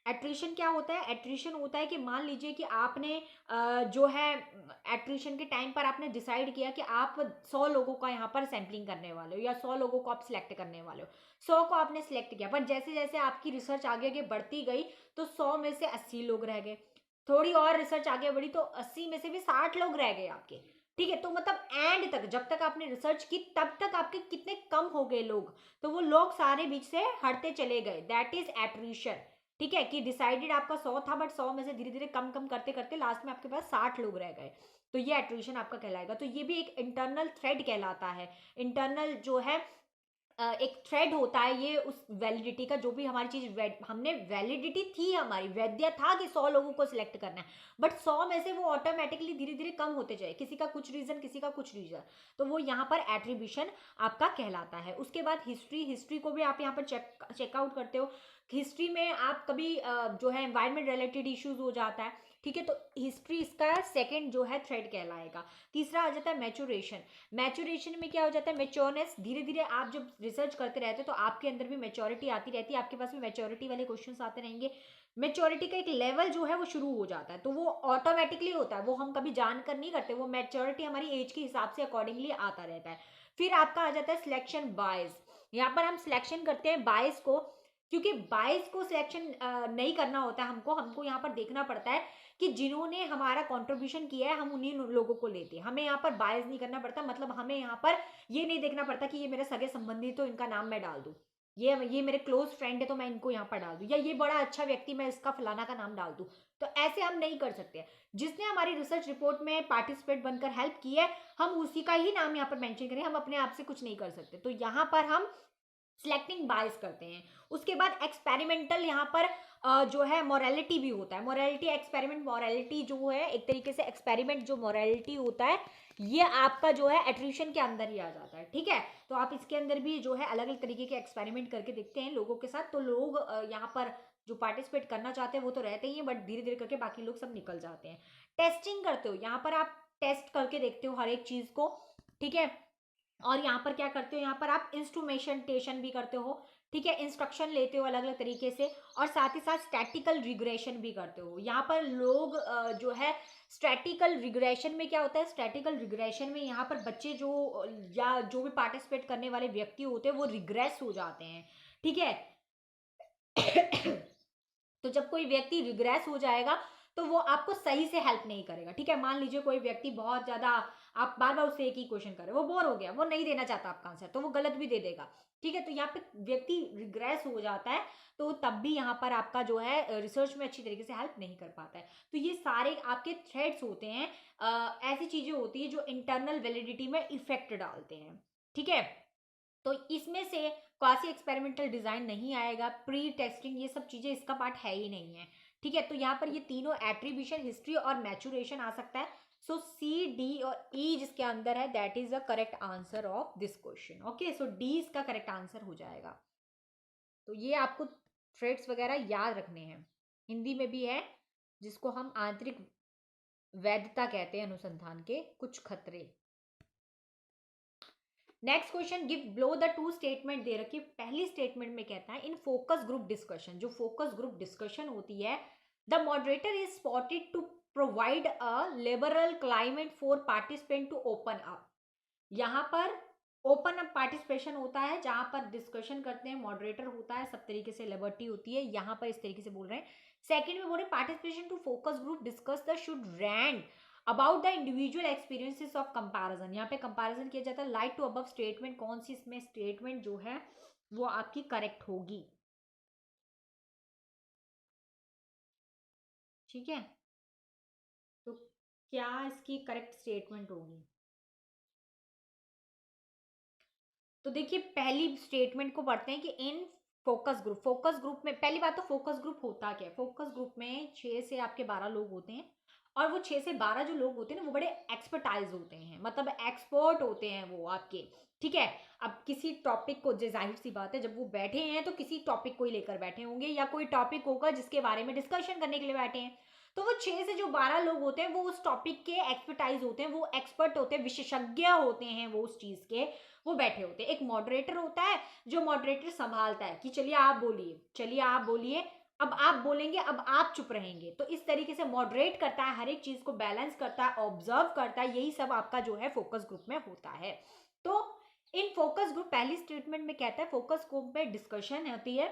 एट्रीशन क्या होता है? एट्रीशन होता है कि मान लीजिए कि आपने जो है एट्रीशन के टाइम पर आपने डिसाइड किया कि आप 100 लोगों का यहाँ पर सैम्पलिंग करने वाले हो या 100 लोगों को आप सिलेक्ट करने वाले हो। 100 को आपने सिलेक्ट किया, पर जैसे जैसे आपकी रिसर्च आगे आगे बढ़ती गई तो 100 में से 80 लोग रह गए, थोड़ी और रिसर्च आगे बढ़ी तो 80 में से भी 60 लोग रह गए आपके। ठीक है, तो मतलब एंड तक जब तक आपने रिसर्च की तब तक आपके कितने कम हो गए लोग, तो वो लोग सारे बीच से हटते चले गए, दैट इज एट्रीशन। ठीक है, कि डिसाइडेड आपका 100 था बट 100 में से धीरे धीरे कम कम करते करते लास्ट में आपके पास 60 लोग रह गए, तो ये एट्रीशन आपका कहलाएगा। तो ये भी एक इंटरनल थ्रेड कहलाता है। इंटरनल जो है एक थ्रेड होता है ये उस वैलिडिटी का, जो भी हमारी चीज हमने वैलिडिटी थी, हमारी वैद्य था कि 100 लोगों को सिलेक्ट करना है, बट 100 में से वो ऑटोमेटिकली धीरे धीरे कम होते जाए, किसी का कुछ रीजन, किसी का कुछ रीजन, तो वो यहाँ पर एट्रीब्यूशन आपका कहलाता है। उसके बाद हिस्ट्री, हिस्ट्री को भी आप यहाँ पर चेकआउट करते हो। हिस्ट्री में आप कभी जो है एनवायरमेंट रिलेटेड इश्यूज हो जाता है। ठीक है, तो हिस्ट्री इसका सेकंड जो है थ्रेड कहलाएगा। तीसरा आ जाता है मैच्योरेशन। मैच्योरेशन में क्या हो जाता है? मैच्योरनेस, धीरे धीरे आप जब रिसर्च करते रहते हो तो आपके अंदर भी मैच्योरिटी आती रहती है, आपके पास भी मैच्योरिटी वाले क्वेश्चंस आते रहेंगे। मैच्योरिटी का एक लेवल जो है वो शुरू हो जाता है, तो वो ऑटोमेटिकली होता है, वो हम कभी जानकर नहीं करते, वो मैच्योरिटी हमारी एज के हिसाब से अकॉर्डिंगली आता रहता है। फिर आपका आ जाता है सिलेक्शन बायस। यहाँ पर हम सिलेक्शन करते हैं बायस को, क्योंकि बायस को सिलेक्शन नहीं करना होता है हमको, हमको यहाँ पर देखना पड़ता है कि जिन्होंने हमारा कंट्रीब्यूशन किया है हम उन्हीं लोगों को लेते हैं, हमें यहाँ पर बायस नहीं करना पड़ता। मतलब हमें यहाँ पर ये नहीं देखना पड़ता कि ये मेरे सगे संबंधी तो इनका नाम मैं डाल दूं, ये मेरे क्लोज फ्रेंड है तो मैं इनको यहाँ पर डाल दूं, या ये बड़ा अच्छा व्यक्ति मैं इसका फलाना का नाम डाल दूं। तो ऐसे हम नहीं कर सकते। जिसने हमारी रिसर्च रिपोर्ट में पार्टिसिपेट बनकर हेल्प की है हम उसी का ही नाम यहाँ पर मेंशन करें, हम अपने आप से कुछ नहीं कर सकते। तो यहाँ पर हम सिलेक्टिंग बायस करते हैं। उसके बाद एक्सपेरिमेंटल, यहाँ पर जो है मोरालिटी भी होता है। मोरालिटी, एक्सपेरिमेंट मोरालिटी जो है एक तरीके से एक्सपेरिमेंट जो मोरालिटी होता है ये आपका जो है एट्रीशन के अंदर ही आ जाता है। ठीक है, तो आप इसके अंदर भी जो है अलग अलग तरीके के एक्सपेरिमेंट करके देखते हैं लोगों के साथ, तो लोग यहाँ पर जो पार्टिसिपेट करना चाहते हैं वो तो रहते ही हैं, बट धीरे धीरे करके बाकी लोग सब निकल जाते हैं। टेस्टिंग करते हो, यहाँ पर आप टेस्ट करके देखते हो हर एक चीज को। ठीक है, और यहाँ पर क्या करते हो, यहाँ पर आप इंस्ट्रूमेंटेशन भी करते हो। ठीक है, इंस्ट्रक्शन लेते हो अलग अलग तरीके से, और साथ ही साथ स्टैटिकल रिग्रेशन भी करते हो। यहाँ पर लोग जो है स्टैटिकल रिग्रेशन में क्या होता है, स्टैटिकल रिग्रेशन में यहाँ पर बच्चे जो या जो भी पार्टिसिपेट करने वाले व्यक्ति होते हैं वो रिग्रेस हो जाते हैं। ठीक है तो जब कोई व्यक्ति रिग्रेस हो जाएगा तो वो आपको सही से हेल्प नहीं करेगा। ठीक है, मान लीजिए कोई व्यक्ति बहुत ज्यादा, आप बार बार उससे एक ही क्वेश्चन कर रहे हो, वो बोर हो गया, वो नहीं देना चाहता आपका आंसर, तो वो गलत भी दे देगा। ठीक है, तो यहाँ पे व्यक्ति रिग्रेस हो जाता है, तो तब भी यहाँ पर आपका जो है रिसर्च में अच्छी तरीके से हेल्प नहीं कर पाता है। तो ये सारे आपके थ्रेड्स होते हैं, ऐसी चीजें होती है जो इंटरनल वैलिडिटी में इफेक्ट डालते हैं। ठीक है, तो इसमें से क्वासी एक्सपेरिमेंटल डिजाइन नहीं आएगा, प्री टेस्टिंग ये सब चीजें इसका पार्ट है ही नहीं है। ठीक है, तो यहाँ पर ये तीनों एट्रीब्यूशन, हिस्ट्री और मैचुरेशन आ सकता है। सो सी, डी और ई जिसके अंदर है that is the correct answer of this question. Okay, so D इसका करेक्ट आंसर हो जाएगा। तो ये आपको थ्रेड्स वगैरह याद रखने हैं। हिंदी में भी है जिसको हम आंतरिक वैधता कहते हैं, अनुसंधान के कुछ खतरे। Next question, give below the two statement दे रखी। पहली स्टेटमेंट में कहता है इन फोकस ग्रुप डिस्कशन, जो फोकस ग्रुप डिस्कशन होती है, the moderator is spotted to provide a liberal climate for participant to open up. यहाँ पर ओपन अप पार्टिसिपेशन होता है, जहां पर डिस्कशन करते हैं, मॉडरेटर होता है, सब तरीके से लिबर्टी होती है। यहाँ पर इस तरीके से बोल रहे हैं। सेकंड में बोल रहे participation to focus group discuss the should rant about the individual experiences of comparison. यहाँ पे कंपैरिजन किया जाता है। लाइक टू अबव स्टेटमेंट, कौन सी इसमें स्टेटमेंट जो है वो आपकी करेक्ट होगी। ठीक है, तो क्या इसकी करेक्ट स्टेटमेंट होगी? तो देखिए पहली स्टेटमेंट को पढ़ते हैं कि इन फोकस ग्रुप, फोकस ग्रुप में पहली बात तो फोकस ग्रुप होता क्या है। फोकस ग्रुप में 6 से आपके 12 लोग होते हैं, और वो 6 से 12 जो लोग होते हैं ना वो बड़े एक्सपर्टाइज होते हैं, मतलब एक्सपर्ट होते हैं वो आपके। ठीक है, अब किसी टॉपिक को, जाहिर सी बात है जब वो बैठे हैं तो किसी टॉपिक को ही लेकर बैठे होंगे, या कोई टॉपिक होगा जिसके बारे में डिस्कशन करने के लिए बैठे हैं। तो वो 6 से जो 12 लोग होते हैं वो उस टॉपिक के एक्सपर्टाइज होते हैं, वो एक्सपर्ट होते हैं, विशेषज्ञ होते हैं वो उस चीज के, वो बैठे होते हैं। एक मॉडरेटर होता है जो मॉडरेटर संभालता है कि चलिए आप बोलिए, चलिए आप बोलिए, अब आप बोलेंगे, अब आप चुप रहेंगे। तो इस तरीके से मॉडरेट करता है, हर एक चीज को बैलेंस करता है, ऑब्जर्व करता है। यही सब आपका जो है फोकस ग्रुप में होता है। तो इन फोकस ग्रुप, पहली स्टेटमेंट में कहता है फोकस ग्रुप में डिस्कशन होती है,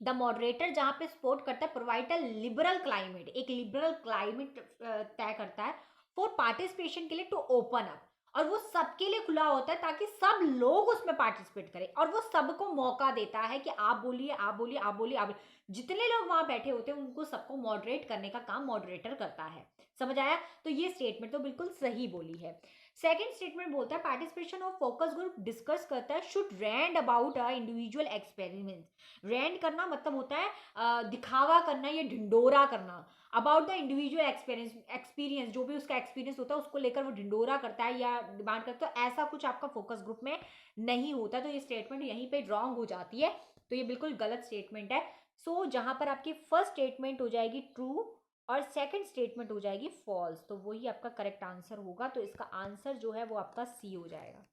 द मॉडरेटर जहां पे सपोर्ट करता है, प्रोवाइड अ लिबरल क्लाइमेट, एक लिबरल क्लाइमेट तय करता है फॉर पार्टिसिपेशन के लिए, टू ओपन अप, और वो सबके लिए खुला होता है ताकि सब लोग उसमें पार्टिसिपेट करें, और वो सबको मौका देता है कि आप बोलिए, आप बोलिए, आप बोलिए, आप बोलिए। जितने लोग वहां बैठे होते हैं उनको सबको मॉडरेट करने का काम मॉडरेटर करता है। समझ आया? तो ये स्टेटमेंट तो बिल्कुल सही बोली है। सेकेंड स्टेटमेंट बोलता है participation of focus group discuss करता है should rant about a individual experiment. Rant करना मतलब होता है दिखावा करना या ढिंडोरा करना, अबाउट द इंडिविजुअल एक्सपीरियंस, जो भी उसका एक्सपीरियंस होता है उसको लेकर वो ढिंडोरा करता है या डिमांड करता है। तो ऐसा कुछ आपका फोकस ग्रुप में नहीं होता। तो ये स्टेटमेंट यहीं पे रॉन्ग हो जाती है, तो ये बिल्कुल गलत स्टेटमेंट है। सो जहां पर आपकी फर्स्ट स्टेटमेंट हो जाएगी ट्रू और सेकंड स्टेटमेंट हो जाएगी फॉल्स, तो वही आपका करेक्ट आंसर होगा। तो इसका आंसर जो है वो आपका सी हो जाएगा।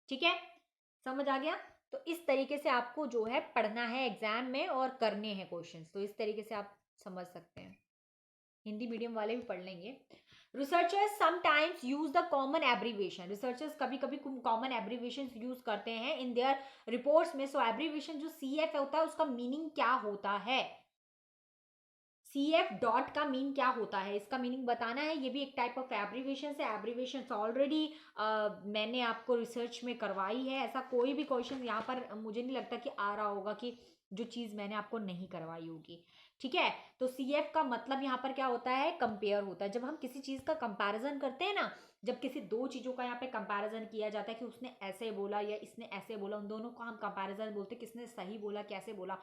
ठीक है, समझ आ गया? तो इस तरीके से आपको जो है पढ़ना है एग्जाम में और करने हैं क्वेश्चंस, तो इस तरीके से आप समझ सकते हैं। हिंदी मीडियम वाले भी पढ़ लेंगे। Researchers sometimes use the common abbreviation, researchers कभी कभी कॉमन एब्रीविएशन यूज करते हैं इन देयर रिपोर्ट्स में। सो एब्रीविएशन जो CF होता है उसका मीनिंग क्या होता है, CF डॉट का मीन क्या होता है, इसका मीनिंग बताना है। ये भी एक टाइप ऑफ एब्रीविएशन है। एब्रीविएशन ऑलरेडी मैंने आपको रिसर्च में करवाई है। ऐसा कोई भी क्वेश्चन यहाँ पर मुझे नहीं लगता कि आ रहा होगा कि जो चीज मैंने आपको नहीं करवाई होगी। ठीक है, तो CF का मतलब यहाँ पर क्या होता है, कंपेयर होता है। जब हम किसी चीज का कंपैरिजन करते हैं ना, जब किसी दो चीजों का यहाँ पे कंपैरिजन किया जाता है कि उसने ऐसे बोला या इसने ऐसे बोला, उन दोनों को हम कंपैरिजन बोलते हैं, किसने सही बोला, कैसे बोला।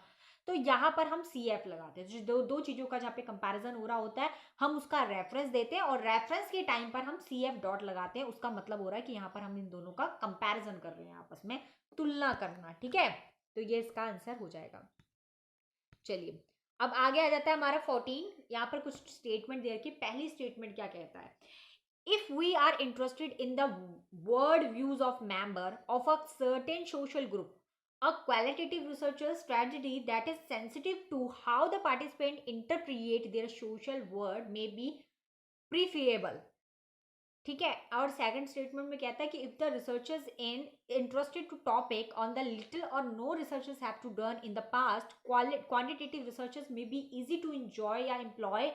तो यहाँ पर हम CF लगाते हैं, जो दो चीजों का जहाँ पे कंपैरिजन हो रहा होता है हम उसका रेफरेंस देते हैं, और रेफरेंस के टाइम पर हम CF डॉट लगाते हैं। उसका मतलब हो रहा है कि यहाँ पर हम इन दोनों का कंपैरिजन कर रहे हैं, आपस में तुलना करना। ठीक है, तो ये इसका आंसर हो जाएगा। चलिए अब आगे आ जाता है हमारा 14। यहाँ पर कुछ स्टेटमेंट दे रखी। पहली स्टेटमेंट क्या कहता है, if we are interested in the world views of member of a certain social group, a qualitative researcher strategy that is sensitive to how the participant interpret their social world may be preferable। ठीक है, और second statement में कहता है कि if the researchers in interested to topic on the little और no researchers have to done in the past, quantitative researchers may be easy to enjoy या employ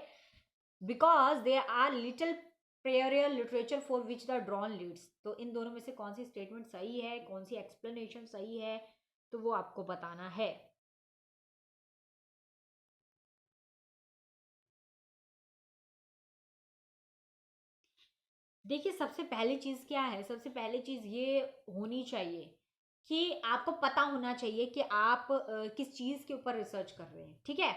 because they are little prior literature for which the drawn leads. तो इन दोनों में से कौन सी statement सही है, कौन सी एक्सप्लेनेशन सही है, तो वो आपको बताना है। देखिए सबसे पहली चीज क्या है, सबसे पहली चीज ये होनी चाहिए कि आपको पता होना चाहिए कि आप किस चीज के ऊपर रिसर्च कर रहे हैं। ठीक है,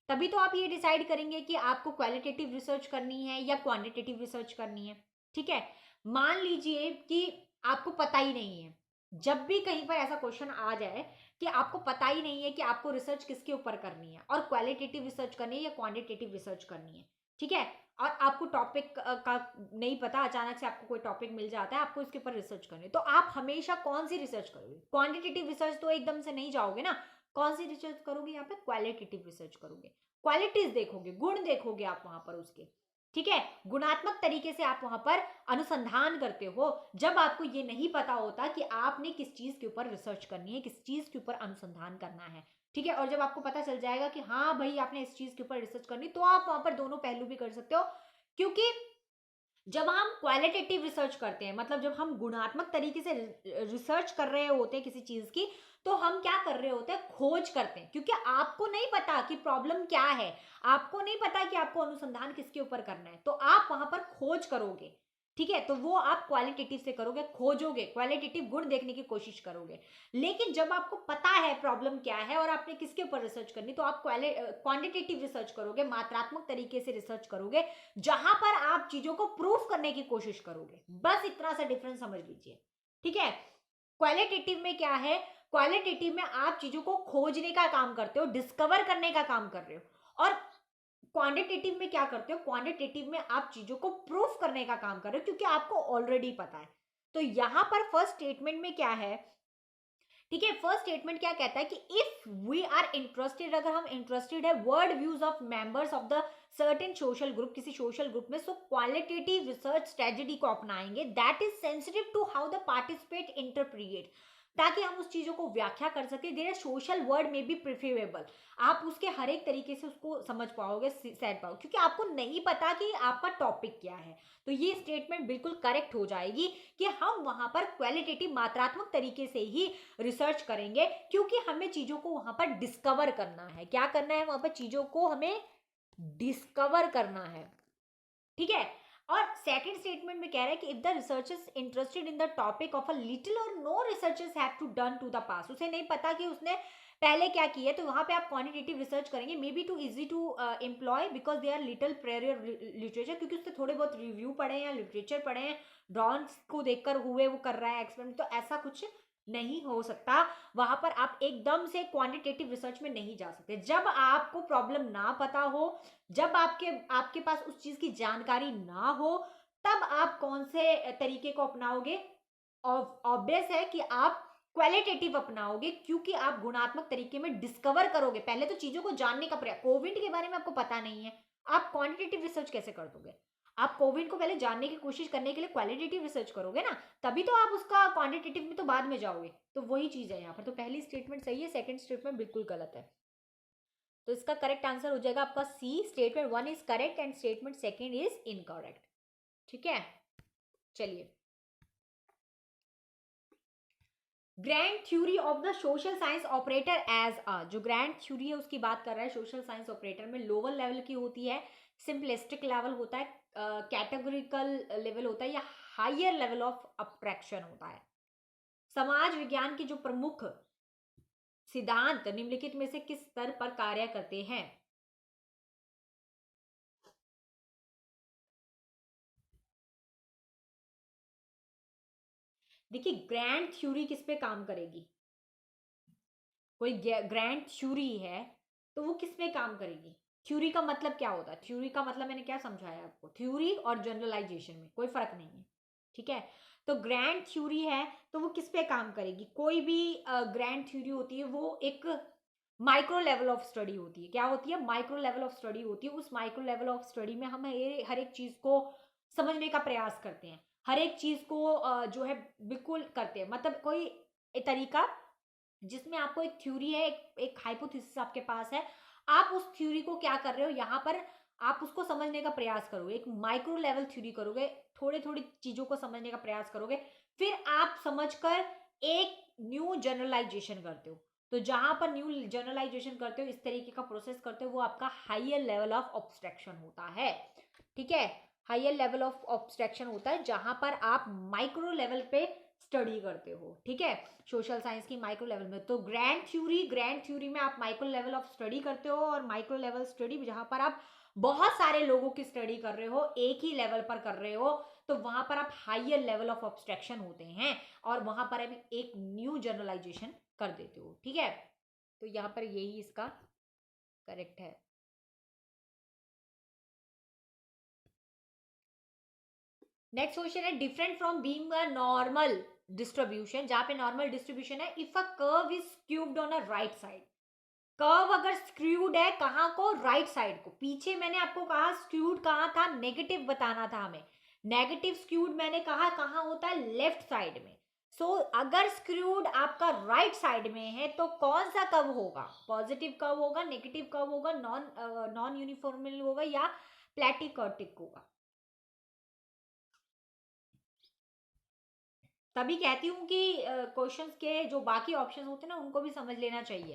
तभी तो आप ये डिसाइड करेंगे कि आपको क्वालिटेटिव रिसर्च करनी है या क्वांटिटेटिव रिसर्च करनी है। ठीक है, मान लीजिए कि आपको पता ही नहीं है, जब भी कहीं पर ऐसा क्वेश्चन आ जाए कि आपको पता ही नहीं है कि आपको रिसर्च किसके ऊपर करनी है, और क्वालिटेटिव रिसर्च करनी है या क्वांटिटेटिव रिसर्च करनी है। ठीक है, और आपको टॉपिक का नहीं पता, अचानक से आपको कोई टॉपिक मिल जाता है, आपको इसके ऊपर रिसर्च करनी है, तो आप हमेशा कौन सी रिसर्च करोगे? क्वांटिटेटिव रिसर्च तो एकदम से नहीं जाओगे ना, कौन सी रिसर्च करोगे? यहाँ पे क्वालिटेटिव रिसर्च करोगे, क्वालिटीज देखोगे, गुण देखोगे आप वहां पर उसके। ठीक है, गुणात्मक तरीके से आप वहां पर अनुसंधान करते हो। जब आपको ये नहीं पता होता कि आपने किस चीज के ऊपर रिसर्च करनी है, किस चीज के ऊपर अनुसंधान करना है। ठीक है, और जब आपको पता चल जाएगा कि हाँ भाई आपने इस चीज के ऊपर रिसर्च करनी, तो आप वहां पर दोनों पहलू भी कर सकते हो। क्योंकि जब हम क्वालिटेटिव रिसर्च करते हैं, मतलब जब हम गुणात्मक तरीके से रिसर्च कर रहे होते हैं किसी चीज की, तो हम क्या कर रहे होते हैं, खोज करते हैं। क्योंकि आपको नहीं पता कि प्रॉब्लम क्या है, आपको नहीं पता कि आपको अनुसंधान किसके ऊपर करना है, तो आप वहां पर खोज करोगे। ठीक है, तो वो आप क्वालिटेटिव से करोगे, खोजोगे, क्वालिटेटिव गुण देखने की कोशिश करोगे। लेकिन जब आपको पता है प्रॉब्लम क्या है और आपने किसके ऊपर रिसर्च करनी, तो आप क्वांटिटेटिव रिसर्च करोगे, मात्रात्मक तरीके से रिसर्च करोगे, जहां पर आप चीजों को प्रूफ करने की कोशिश करोगे। बस इतना सा डिफरेंस समझ लीजिए। ठीक है, क्वालिटेटिव में क्या है, क्वालिटेटिव में आप चीजों को खोजने का काम करते हो, डिस्कवर करने का काम कर रहे हो, और क्वांटिटेटिव में क्या करते हो, क्वांटिटेटिव में आप चीजों को प्रूफ करने का काम कर रहे हो क्योंकि आपको ऑलरेडी पता है। तो यहां पर फर्स्ट स्टेटमेंट में क्या है, ठीक है, फर्स्ट स्टेटमेंट क्या कहता है कि इफ वी आर इंटरेस्टेड, अगर हम इंटरेस्टेड है world views of members of the certain social group, किसी सोशल ग्रुप में, सो क्वालिटेटिव रिसर्च स्ट्रेटजी को अपनाएंगे that is sensitive to how the participate interpret, ताकि हम उस चीजों को व्याख्या कर सके। देयर सोशल वर्ड में बी प्रिफरेबल, आप उसके हर एक तरीके से उसको समझ पाओगे, सेट पाओगे, क्योंकि आपको नहीं पता कि आपका टॉपिक क्या है। तो ये स्टेटमेंट बिल्कुल करेक्ट हो जाएगी कि हम वहां पर क्वालिटेटिव मात्रात्मक तरीके से ही रिसर्च करेंगे, क्योंकि हमें चीजों को वहां पर डिस्कवर करना है। क्या करना है वहां पर, चीजों को हमें डिस्कवर करना है, ठीक है। और सेकंड स्टेटमेंट में कह रहा है कि if the researchers interested in the topic of a little और no researchers have to done to the past, उसे नहीं पता कि उसने पहले क्या किया है, तो वहां पे आप क्वांटिटेटिव रिसर्च करेंगे, may be too easy to employ because they are little prior literature, क्योंकि उससे थोड़े बहुत रिव्यू पढ़े हैं या लिटरेचर पढ़े हैं, ड्रॉन्स को देखकर हुए वो कर रहा है एक्सपेरिमेंट, तो ऐसा कुछ नहीं हो सकता। वहां पर आप एकदम से क्वांटिटेटिव रिसर्च में नहीं जा सकते। जब आपको प्रॉब्लम ना पता हो, जब आपके आपके पास उस चीज की जानकारी ना हो, तब आप कौन से तरीके को अपनाओगे, ऑब्वियस है कि आप क्वालिटेटिव अपनाओगे, क्योंकि आप गुणात्मक तरीके में डिस्कवर करोगे। पहले तो चीजों को जानने का प्रयास, कोविड के बारे में आपको पता नहीं है, आप क्वांटिटेटिव रिसर्च कैसे कर दोगे? आप कोविड को पहले जानने की कोशिश करने के लिए क्वालिटेटिव रिसर्च करोगे ना, तभी तो आप उसका क्वांटिटेटिव में तो बाद में जाओगे। तो वही चीज है यहाँ पर। तो पहली स्टेटमेंट सही है, सेकंड स्टेटमेंट बिल्कुल गलत है। तो इसका करेक्ट आंसर हो जाएगा आपका C, statement 1 is correct and statement second is incorrect, ठीक है। चलिए, grand theory of the social science operator as a, जो ग्रैंड थ्योरी है उसकी बात कर रहा है सोशल साइंस ऑपरेटर में, लोअर लेवल की होती है, सिंपलिस्टिक लेवल होता है, कैटेगोरिकल लेवल होता है, या हायर लेवल ऑफ अब्स्ट्रैक्शन होता है। समाज विज्ञान के जो प्रमुख सिद्धांत निम्नलिखित में से किस स्तर पर कार्य करते हैं? देखिए, ग्रैंड थ्योरी किस पे काम करेगी, कोई ग्रैंड थ्योरी है तो वो किस पे काम करेगी? थ्योरी का मतलब क्या होता है, थ्योरी का मतलब मैंने क्या समझाया आपको, थ्योरी और जनरलाइजेशन में कोई फर्क नहीं है, ठीक है। तो ग्रैंड थ्योरी है तो वो किस पे काम करेगी, कोई भी ग्रैंड थ्योरी होती है वो एक माइक्रो लेवल ऑफ स्टडी होती है। क्या होती है? माइक्रो लेवल ऑफ स्टडी होती है। उस माइक्रो लेवल ऑफ स्टडी में हम हर एक चीज को समझने का प्रयास करते हैं, हर एक चीज को जो है बिल्कुल करते हैं, मतलब कोई तरीका जिसमें आपको एक थ्योरी है, एक हाइपोथेसिस आपके पास है, आप उस थ्योरी को क्या कर रहे हो यहाँ पर, आप उसको समझने का प्रयास करोगे, एक माइक्रो लेवल थ्योरी करोगे, थोड़े थोड़ी चीजों को समझने का प्रयास करोगे, फिर आप समझकर एक न्यू जनरलाइजेशन करते हो। तो जहां पर न्यू जनरलाइजेशन करते हो, इस तरीके का प्रोसेस करते हो, वो आपका हायर लेवल ऑफ ऑब्स्ट्रैक्शन होता है, ठीक है। हायर लेवल ऑफ ऑब्स्ट्रैक्शन होता है जहां पर आप माइक्रो लेवल पे स्टडी करते हो, ठीक है, सोशल साइंस की माइक्रो लेवल में। तो ग्रैंड थ्योरी में आप माइक्रो लेवल ऑफ स्टडी करते हो, और माइक्रो लेवल स्टडी जहां पर आप बहुत सारे लोगों की स्टडी कर रहे हो, एक ही लेवल पर कर रहे हो, तो वहां पर आप हायर लेवल ऑफ ऑब्स्ट्रैक्शन होते हैं, और वहां पर आप एक न्यू जनरलाइजेशन कर देते हो, ठीक है। तो यहां पर यही इसका करेक्ट है। नेक्स्ट क्वेश्चन है, different from being a normal distribution, जहां पे नॉर्मल डिस्ट्रीब्यूशन है, if a curve is skewed on a right side, curve अगर स्क्रूड है कहां को, राइट साइड को। पीछे मैंने आपको कहा स्क्रूड कहां था, नेगेटिव बताना था हमें, नेगेटिव स्क्यूड मैंने कहा कहां होता है, लेफ्ट साइड में। सो अगर स्क्रूड आपका राइट साइड में है तो कौन सा कर्व होगा, पॉजिटिव कर्व होगा, नेगेटिव कर्व होगा, नॉन यूनिफॉर्मल होगा, या प्लेटिकर्टिक होगा? तभी कहती हूँ कि क्वेश्चंस के जो बाकी ऑप्शंस होते हैं ना उनको भी समझ लेना चाहिए,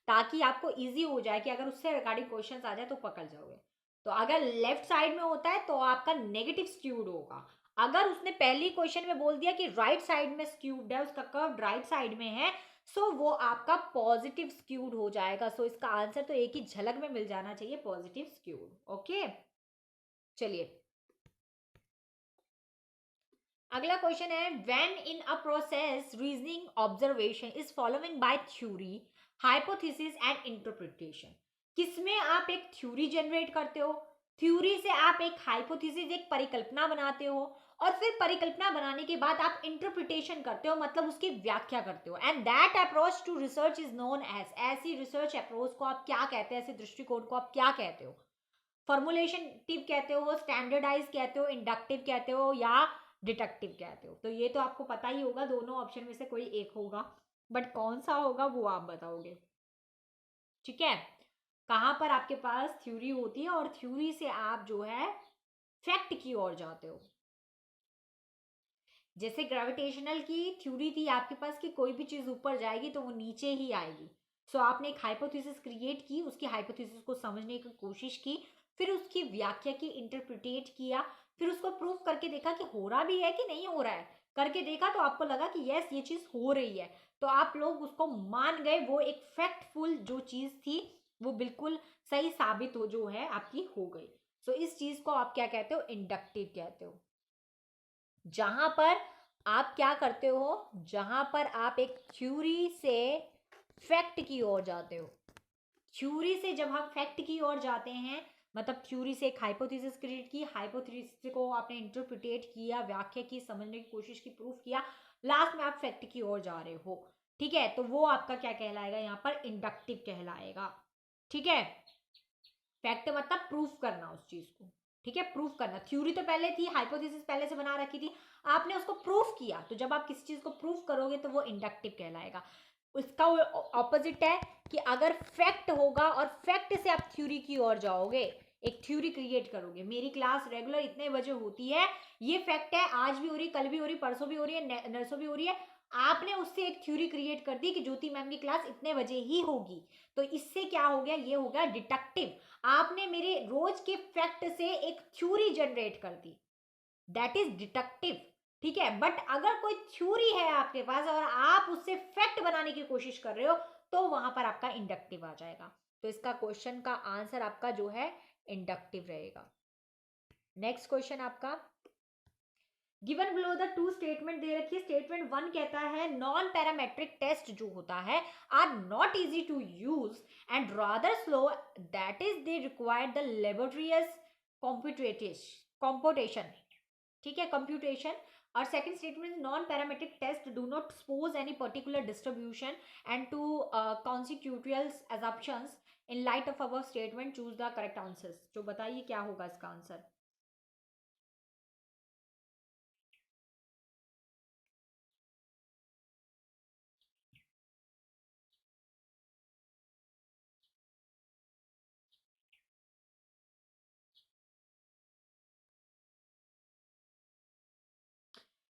ताकि आपको इजी हो जाए कि अगर उससे रिगार्डिंग क्वेश्चंस आ जाए तो पकड़ जाओगे। तो अगर लेफ्ट साइड में होता है तो आपका नेगेटिव स्क्यूड होगा। अगर उसने पहली क्वेश्चन में बोल दिया कि राइट साइड में स्क्यूड है, उसका कर्व राइट साइड में है, सो वो आपका पॉजिटिव स्क्यूड हो जाएगा। सो इसका आंसर तो एक ही झलक में मिल जाना चाहिए, पॉजिटिव स्क्यूड, ओके। चलिए, अगला क्वेश्चन है, when in a process reasoning observation is following bye theory, hypothesis and interpretation. किसमें आप एक थ्योरी जनरेट करते हो, थ्योरी से आप एक हाइपोथेसिस, एक परिकल्पना बनाते हो, और फिर परिकल्पना बनाने के बाद आप इंटरप्रिटेशन करते हो, मतलब उसकी व्याख्या करते हो। And that approach to research is known as, ऐसी रिसर्च अप्रोच को आप क्या कहते हैं, ऐसे दृष्टिकोण को आप क्या कहते हो? फॉर्मुलेशनटिव कहते हो, स्टैंडर्डाइज कहते हो, इंडक्टिव कहते हो, या डिडक्टिव कहते हो? तो ये तो आपको पता ही होगा, दोनों ऑप्शन में से कोई एक होगा, बट कौन सा होगा वो आप बताओगे। ठीक है, कहां पर आपके पास थ्योरी होती है और थ्योरी से आप जो है फैक्ट की ओर जाते हो। जैसे ग्रेविटेशनल की थ्योरी थी आपके पास कि कोई भी चीज ऊपर जाएगी तो वो नीचे ही आएगी। सो आपने एक हाइपोथेसिस क्रिएट की, उसकी हाइपोथेसिस को समझने की कोशिश की, फिर उसकी व्याख्या की, इंटरप्रिटेट किया, फिर उसको प्रूव करके देखा कि हो रहा भी है कि नहीं हो रहा है। करके देखा तो आपको लगा कि यस ये चीज हो रही है, तो आप लोग उसको मान गए, वो एक फैक्टफुल जो चीज थी वो बिल्कुल सही साबित हो जो है आपकी हो गई। सो इस चीज को आप क्या कहते हो? इंडक्टिव कहते हो। जहां पर आप क्या करते हो, जहां पर आप एक थ्योरी से फैक्ट की ओर जाते हो। थ्योरी से जब हम फैक्ट की ओर जाते हैं, मतलब थ्योरी से एक हाइपोथेसिस क्रिएट की, हाइपोथेसिस को आपने इंटरप्रिटेट किया, व्याख्या की, समझने की कोशिश की, प्रूफ किया, लास्ट में आप फैक्ट की ओर जा रहे हो। ठीक है, तो वो आपका क्या कहलाएगा? यहाँ पर इंडक्टिव कहलाएगा। ठीक है, फैक्ट मतलब प्रूफ करना उस चीज को। ठीक है, प्रूफ करना। थ्योरी तो पहले थी, हाइपोथेसिस पहले से बना रखी थी, आपने उसको प्रूफ किया, तो जब आप किसी चीज को प्रूफ करोगे तो वो इंडक्टिव कहलाएगा। उसका ऑपोजिट है कि अगर फैक्ट होगा और फैक्ट से आप थ्योरी की ओर जाओगे, एक थ्योरी क्रिएट करोगे, मेरी क्लास रेगुलर इतने बजे होती है, ये फैक्ट है, आज भी हो रही, कल भी हो रही, परसों भी हो रही है, नरसों भी हो रही है, आपने उससे एक थ्योरी क्रिएट कर दी कि ज्योति मैम की क्लास इतने बजे ही होगी, तो इससे क्या हो गया? ये हो गया डिडक्टिव। आपने मेरे रोज के फैक्ट से एक थ्योरी जनरेट कर दी, दैट इज डिडक्टिव। ठीक है, बट अगर कोई थ्योरी है आपके पास और आप उससे फैक्ट बनाने की कोशिश कर रहे हो, तो वहां पर आपका इंडक्टिव आ जाएगा। तो इसका क्वेश्चन का आंसर आपका जो है इंडक्टिव रहेगा। नेक्स्ट क्वेश्चन आपका, given below the two statement दे रखी है। स्टेटमेंट 1 कहता है नॉन पैरामेट्रिक टेस्ट जो होता है are not easy to use and rather slow, that is they require the laboratories computation. ठीक है, कंप्यूटेशन। और second statement, non parametric test do not suppose any particular distribution and to consecutively assumptions in light of our statement choose the correct answers. तो बताइए क्या होगा इसका answer?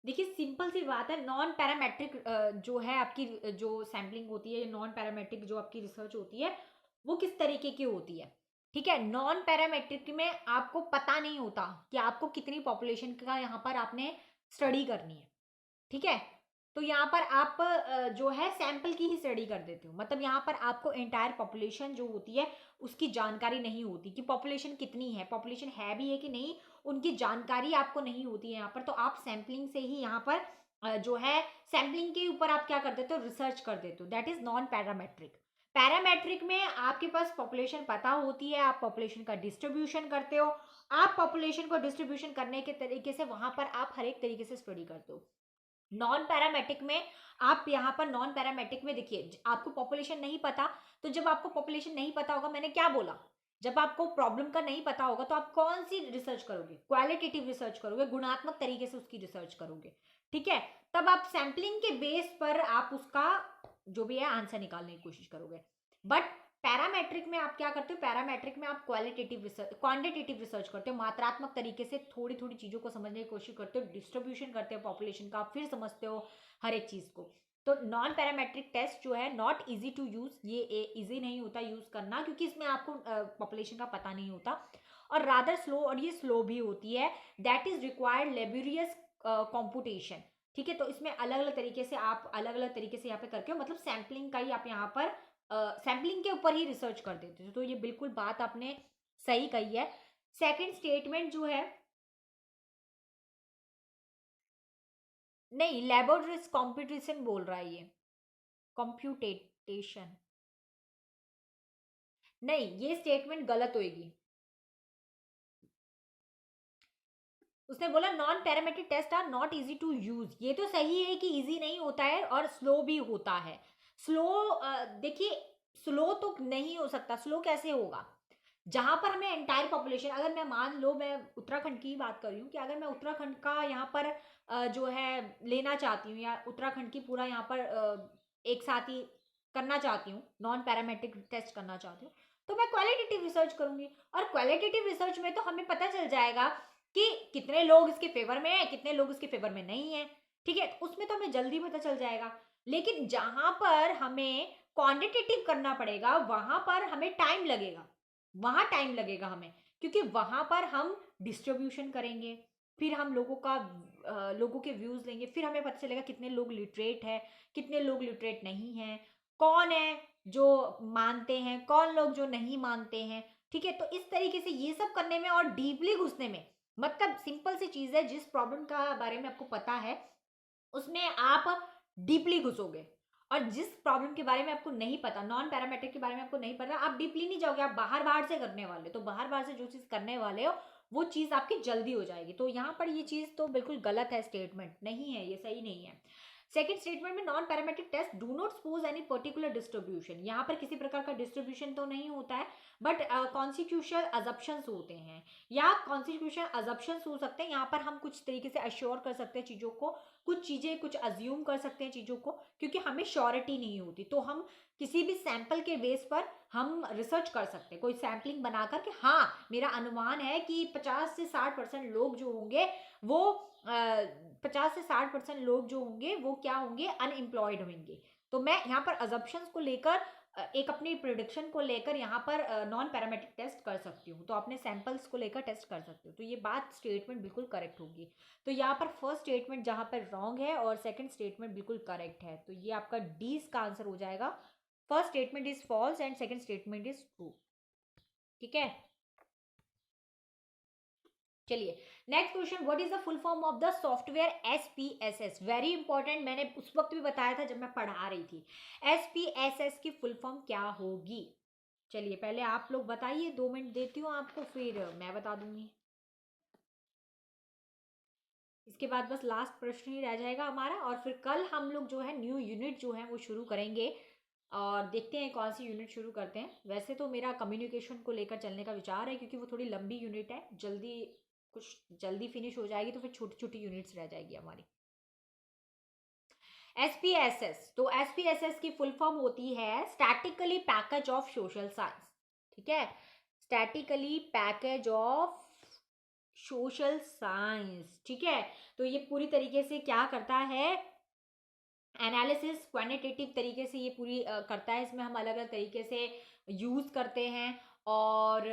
देखिए simple सी बात है, नॉन पैरामेट्रिक जो है आपकी जो सैम्पलिंग होती है, नॉन पैरामेट्रिक जो आपकी रिसर्च होती है, वो किस तरीके की होती है? ठीक है, नॉन पैरामेट्रिक में आपको पता नहीं होता कि आपको कितनी पॉपुलेशन का यहाँ पर आपने स्टडी करनी है। ठीक है, तो यहाँ पर आप जो है सैंपल की ही स्टडी कर देते हो, मतलब यहाँ पर आपको एंटायर पॉपुलेशन जो होती है उसकी जानकारी नहीं होती कि पॉपुलेशन कितनी है, पॉपुलेशन है भी है कि नहीं, उनकी जानकारी आपको नहीं होती है यहाँ पर। तो आप सैम्पलिंग से ही यहाँ पर जो है सैम्पलिंग के ऊपर आप क्या कर देते हो? रिसर्च कर देते हो, that is non parametric. Parametric में आपके पास पॉपुलेशन पता होती है, आप पॉपुलेशन का डिस्ट्रीब्यूशन करते हो, आप पॉपुलेशन को डिस्ट्रीब्यूशन करने के तरीके से वहां पर आप हर एक तरीके से स्टडी करते हो। नॉन पैरामेट्रिक में आप यहाँ पर, नॉन पैरामेट्रिक में देखिए आपको पॉपुलेशन नहीं पता, तो जब आपको पॉपुलेशन नहीं पता होगा, मैंने क्या बोला, जब आपको प्रॉब्लम का नहीं पता होगा तो आप कौन सी रिसर्च करोगे? क्वालिटेटिव रिसर्च करोगे, गुणात्मक तरीके से उसकी रिसर्च करोगे। ठीक है, तब आप सैम्पलिंग के बेस पर आप उसका जो भी है आंसर निकालने की कोशिश करोगे। बट पैरामेट्रिक में आप क्या करते हो? पैरामेट्रिक में आप क्वालिटेटिव रिसर्च, क्वांटिटेटिव रिसर्च करते हो, मात्रात्मक तरीके से थोड़ी थोड़ी चीजों को समझने की कोशिश करते हो, डिस्ट्रीब्यूशन करते हो पॉपुलेशन का, फिर समझते हो हर एक चीज को। तो नॉन पैरामेट्रिक टेस्ट जो है नॉट इजी टू यूज, ये इजी नहीं होता यूज करना, क्योंकि इसमें आपको पॉपुलेशन का पता नहीं होता, और रादर स्लो, और ये स्लो भी होती है, that is required laborious computation. ठीक है, तो इसमें अलग अलग तरीके से आप अलग अलग तरीके से यहाँ पे करके हो, मतलब सैम्पलिंग का ही आप यहाँ पर सैम्पलिंग के ऊपर ही रिसर्च कर देते हो। तो ये बिल्कुल बात आपने सही कही है। सेकंड स्टेटमेंट जो है, नहीं लेबोरेटरीज कॉम्पिटिशन बोल रहा है ये, कंप्यूटेशन। नहीं, ये स्टेटमेंट गलत होगी। उसने बोला non parametric test are not easy to use. ये तो सही है कि इजी नहीं होता है और स्लो भी होता है। स्लो, देखिए स्लो तो नहीं हो सकता। स्लो कैसे होगा जहां पर हमें एंटायर पॉपुलेशन, अगर मैं मान लो मैं उत्तराखंड की बात कर रही हूँ कि अगर मैं उत्तराखंड का यहाँ पर जो है लेना चाहती हूँ या उत्तराखंड की पूरा यहाँ पर एक साथ ही करना चाहती हूँ, नॉन पैरामेट्रिक टेस्ट करना चाहती हूँ, तो मैं क्वालिटेटिव रिसर्च करूंगी। और क्वालिटेटिव रिसर्च में तो हमें पता चल जाएगा कि कितने लोग इसके फेवर में है, कितने लोग इसके फेवर में नहीं है। ठीक है, तो उसमें तो हमें जल्दी पता चल जाएगा। लेकिन जहां पर हमें क्वांटिटेटिव करना पड़ेगा वहां पर हमें टाइम लगेगा। वहां टाइम लगेगा हमें, क्योंकि वहां पर हम डिस्ट्रीब्यूशन करेंगे, फिर हम लोगों के व्यूज लेंगे, फिर हमें पता चलेगा कितने लोग लिटरेट है, कितने लोग लिटरेट नहीं है, कौन है जो मानते हैं, कौन लोग जो नहीं मानते हैं। ठीक है, तो इस तरीके से ये सब करने में और डीपली घुसने में, मतलब सिंपल सी चीज है, जिस प्रॉब्लम का बारे में आपको पता है उसमें आप डीपली घुसोगे, और जिस प्रॉब्लम के बारे में आपको नहीं पता, नॉन पैरामेट्रिक के बारे में आपको नहीं पता, आप डीपली नहीं जाओगे, आप बाहर बाहर से करने वाले, तो बाहर बाहर से जो चीज करने वाले हो वो चीज आपकी जल्दी हो जाएगी। तो यहाँ पर ये चीज तो बिल्कुल गलत है, स्टेटमेंट नहीं है, ये सही नहीं है। सेकंड स्टेटमेंट में non parametric test do not suppose any particular distribution, यहाँ पर किसी प्रकार का डिस्ट्रीब्यूशन तो नहीं होता है, बट कॉन्स्टिट्यूशनल अजप्शंस होते हैं, या कॉन्स्टिट्यूशनल अजप्शंस हो सकते हैं। यहाँ पर हम कुछ तरीके से अश्योर कर सकते हैं चीजों को, कुछ चीजें कुछ अज्यूम कर सकते हैं चीजों को, क्योंकि हमें श्योरिटी नहीं होती। तो हम किसी भी सैंपल के बेस पर हम रिसर्च कर सकते हैं, कोई सैम्पलिंग बनाकर कि हाँ मेरा अनुमान है कि 50 से 60% लोग जो होंगे वो 50 से 60% लोग जो होंगे वो क्या होंगे, अनएम्प्लॉयड होंगे। तो मैं यहाँ पर अजम्पशंस को लेकर एक अपनी प्रिडिक्शन को लेकर यहाँ पर नॉन पैरामेट्रिक टेस्ट कर सकती हूँ, तो अपने सैंपल्स को लेकर टेस्ट कर सकती हूँ। तो ये बात स्टेटमेंट बिल्कुल करेक्ट होगी। तो यहाँ पर फर्स्ट स्टेटमेंट जहाँ पर रॉन्ग है और सेकंड स्टेटमेंट बिल्कुल करेक्ट है, तो ये आपका डी का आंसर हो जाएगा। First statement is false and second statement is true. ठीक है, चलिए next question, what is the full form of the software SPSS। Very important, मैंने उस वक्त भी बताया था जब मैं पढ़ा रही थी। SPSS की फुल फॉर्म क्या होगी? चलिए पहले आप लोग बताइए, 2 मिनट देती हूँ आपको, फिर मैं बता दूंगी। इसके बाद बस लास्ट प्रश्न ही रह जाएगा हमारा, और फिर कल हम लोग जो है न्यू यूनिट जो है वो शुरू करेंगे, और देखते हैं कौन सी यूनिट शुरू करते हैं। वैसे तो मेरा कम्युनिकेशन को लेकर चलने का विचार है, क्योंकि वो थोड़ी लंबी यूनिट है, जल्दी कुछ जल्दी फिनिश हो जाएगी, तो फिर छोटी छोटी यूनिट्स रह जाएगी हमारी। SPSS, तो SPSS की फुल फॉर्म होती है statically package of social science. ठीक है, statically package of social science. ठीक है, तो ये पूरी तरीके से क्या करता है, एनालिसिस क्वांटिटेटिव तरीके से ये पूरी करता है। इसमें हम अलग अलग तरीके से यूज करते हैं, और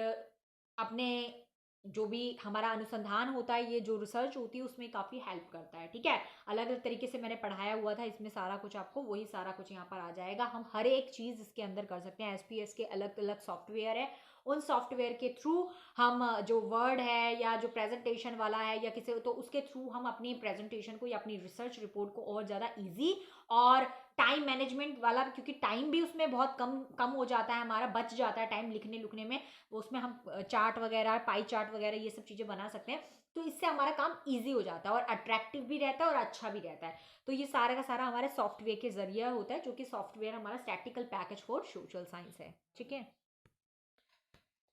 अपने जो भी हमारा अनुसंधान होता है, ये जो रिसर्च होती है उसमें काफ़ी हेल्प करता है। ठीक है, अलग अलग तरीके से मैंने पढ़ाया हुआ था, इसमें सारा कुछ आपको वही सारा कुछ यहाँ पर आ जाएगा। हम हर एक चीज़ इसके अंदर कर सकते हैं। SPS के अलग अलग सॉफ्टवेयर है, उन सॉफ्टवेयर के थ्रू हम जो वर्ड है या जो प्रेजेंटेशन वाला है या किसी, तो उसके थ्रू हम अपनी प्रेजेंटेशन को या अपनी रिसर्च रिपोर्ट को और ज़्यादा ईजी और टाइम मैनेजमेंट वाला, क्योंकि टाइम भी उसमें बहुत कम कम हो जाता है हमारा, बच जाता है टाइम लिखने लिखने में। उसमें हम चार्ट वगैरह, पाई चार्ट वगैरह ये सब चीज़ें बना सकते हैं, तो इससे हमारा काम ईजी हो जाता है और अट्रैक्टिव भी रहता है और अच्छा भी रहता है। तो ये सारा का सारा हमारे सॉफ्टवेयर के जरिए होता है, जो कि सॉफ्टवेयर हमारा statistical package for social science है। ठीक है,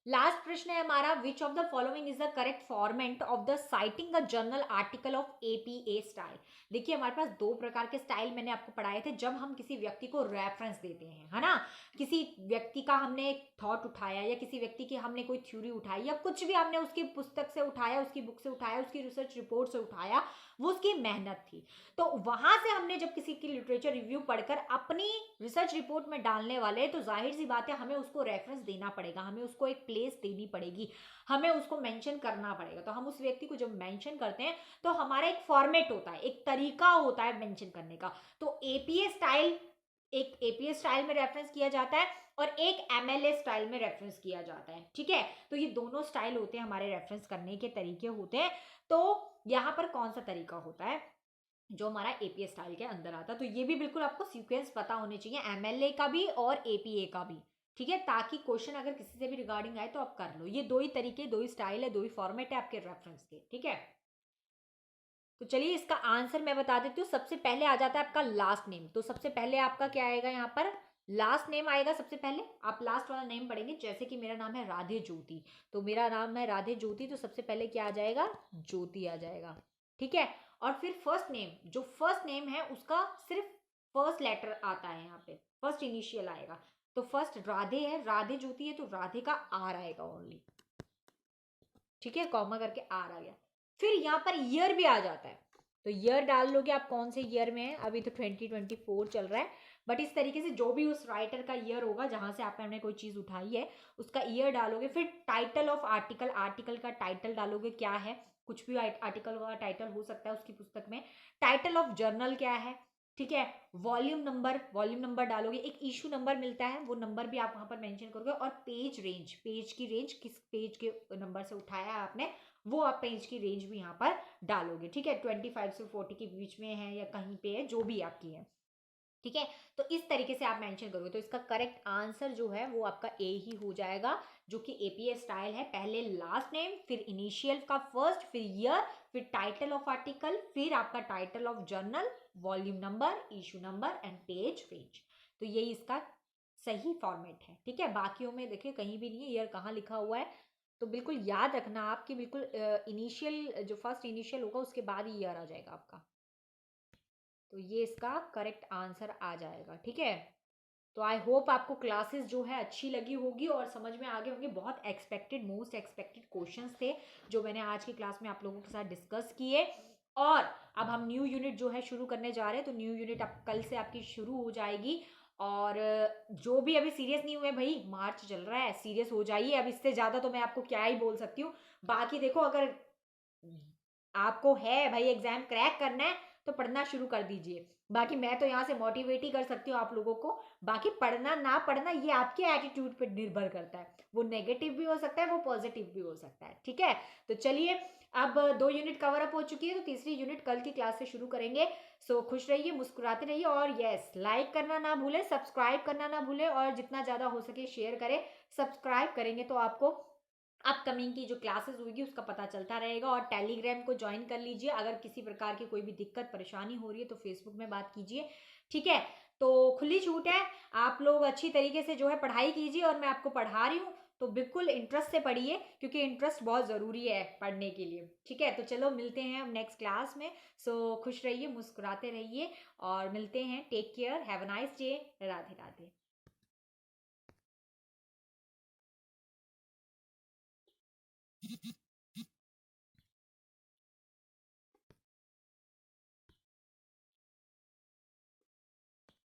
लास्ट प्रश्न है हमारा, which of the following is the correct format of the citing a journal article of APA style. देखिए हमारे पास 2 प्रकार के स्टाइल मैंने आपको पढ़ाए थे, जब हम किसी व्यक्ति को रेफरेंस देते हैं, है ना, किसी व्यक्ति का हमने एक थॉट उठाया या किसी व्यक्ति की हमने कोई थ्योरी उठाई या कुछ भी हमने उसकी पुस्तक से उठाया, उसकी बुक से उठाया, उसकी रिसर्च रिपोर्ट से उठाया, वो उसकी मेहनत थी। तो वहां से हमने जब किसी की लिटरेचर रिव्यू पढ़कर अपनी रिसर्च रिपोर्ट में डालने वाले, तो जाहिर सी बात है हमें उसको रेफरेंस देना पड़ेगा, हमें उसको एक प्लेस देनी पड़ेगी, हमें उसको मेंशन करना पड़ेगा। तो हम उस व्यक्ति को जब मेंशन करते हैं तो हमारा एक फॉर्मेट होता है, एक तरीका होता है मेंशन करने का। तो APA स्टाइल, एक APA स्टाइल में रेफरेंस किया जाता है और एक MLA स्टाइल में रेफरेंस किया जाता है। ठीक है, तो ये दोनों स्टाइल होते हैं, हमारे रेफरेंस करने के तरीके होते हैं। तो यहाँ पर कौन सा तरीका होता है जो हमारा APA स्टाइल के अंदर आता है, तो ये भी बिल्कुल आपको सीक्वेंस पता होने चाहिए, MLA का भी और APA का भी। ठीक है, ताकि क्वेश्चन अगर किसी से भी रिगार्डिंग आए तो आप कर लो। ये दो ही तरीके, दो ही स्टाइल है, दो ही फॉर्मेट है आपके रेफरेंस के, ठीक है। तो चलिए इसका आंसर मैं बता देती हूँ। सबसे पहले आ जाता है आपका लास्ट नेम। तो सबसे पहले आपका क्या आएगा यहाँ पर, लास्ट नेम आएगा सबसे पहले। आप लास्ट वाला नेम पढ़ेंगे, जैसे कि मेरा नाम है राधे ज्योति, तो मेरा नाम है राधे ज्योति, तो सबसे पहले क्या आ जाएगा, ज्योति आ जाएगा, ठीक है। और फिर फर्स्ट नेम, जो फर्स्ट नेम है उसका सिर्फ फर्स्ट लेटर आता है यहाँ पे, फर्स्ट इनिशियल आएगा। तो फर्स्ट राधे है, राधे ज्योति है, तो राधे का आर आएगा ओनली, ठीक है, कॉमा करके आर आ गया। फिर यहाँ पर ईयर भी आ जाता है, तो ईयर डाल लोगे आप कौन से ईयर में है। अभी तो 2024 चल रहा है, बट इस तरीके से जो भी उस राइटर का ईयर होगा जहां से आपने कोई चीज उठाई है उसका ईयर डालोगे। फिर टाइटल ऑफ आर्टिकल, आर्टिकल का टाइटल डालोगे क्या है, कुछ भी आर्टिकल का टाइटल हो सकता है उसकी पुस्तक में। टाइटल ऑफ जर्नल क्या है, ठीक है। वॉल्यूम नंबर, वॉल्यूम नंबर डालोगे। एक इशू नंबर मिलता है, वो नंबर भी आप वहां पर मेंशन करोगे। और पेज रेंज, पेज की रेंज, किस पेज के नंबर से उठाया है आपने, वो आप पेज की रेंज भी यहाँ पर डालोगे, ठीक है। 25 से 40 के बीच में है या कहीं पे है, जो भी आपकी है, ठीक है। तो इस तरीके से आप मेंशन करोगे, तो इसका करेक्ट आंसर जो है वो आपका ए ही हो जाएगा, जो कि एपीएस स्टाइल है। पहले लास्ट नेम, फिर इनिशियल का फर्स्ट, फिर ईयर, फिर टाइटल ऑफ आर्टिकल, फिर आपका title of journal, volume number, issue number and page range. तो यही इसका सही फॉर्मेट है, ठीक है। बाकियों में देखिए कहीं भी नहीं है ईयर कहाँ लिखा हुआ है, तो बिल्कुल याद रखना आप कि बिल्कुल इनिशियल, जो फर्स्ट इनिशियल होगा उसके बाद ही ईयर आ जाएगा आपका। तो ये इसका करेक्ट आंसर आ जाएगा, ठीक है। तो आई होप आपको क्लासेस जो है अच्छी लगी होगी और समझ में आ गए होंगे। बहुत एक्सपेक्टेड, मोस्ट एक्सपेक्टेड क्वेश्चंस थे जो मैंने आज की क्लास में आप लोगों के साथ डिस्कस किए। और अब हम न्यू यूनिट जो है शुरू करने जा रहे हैं, तो न्यू यूनिट अब कल से आपकी शुरू हो जाएगी। और जो भी अभी सीरियस नहीं हुए भाई, मार्च चल रहा है, सीरियस हो जाइए। अब इससे ज़्यादा तो मैं आपको क्या ही बोल सकती हूँ। बाकी देखो, अगर आपको है भाई एग्जाम क्रैक करना है तो पढ़ना शुरू कर दीजिए। बाकी मैं तो यहाँ से मोटिवेट ही कर सकती हूँ आप लोगों को। बाकी पढ़ना ना पढ़ना ये आपके एटीट्यूड पर निर्भर करता है, वो नेगेटिव भी हो सकता है, वो पॉजिटिव भी हो सकता है, ठीक है। तो चलिए, अब 2 यूनिट कवर अप हो चुकी है, तो तीसरी यूनिट कल की क्लास से शुरू करेंगे। सो खुश रहिए, मुस्कुराते रहिए, और यस, लाइक करना ना भूले, सब्सक्राइब करना ना भूले, और जितना ज्यादा हो सके शेयर करें। सब्सक्राइब करेंगे तो आपको अपकमिंग की जो क्लासेस होगी उसका पता चलता रहेगा। और टेलीग्राम को ज्वाइन कर लीजिए। अगर किसी प्रकार की कोई भी दिक्कत परेशानी हो रही है तो फेसबुक में बात कीजिए, ठीक है। तो खुली छूट है, आप लोग अच्छी तरीके से जो है पढ़ाई कीजिए, और मैं आपको पढ़ा रही हूँ तो बिल्कुल इंटरेस्ट से पढ़िए, क्योंकि इंटरेस्ट बहुत ज़रूरी है पढ़ने के लिए, ठीक है। तो चलो मिलते हैं अब नेक्स्ट क्लास में। सो खुश रहिए, मुस्कुराते रहिए, और मिलते हैं। Take care, have a nice day, Radhe Radhe.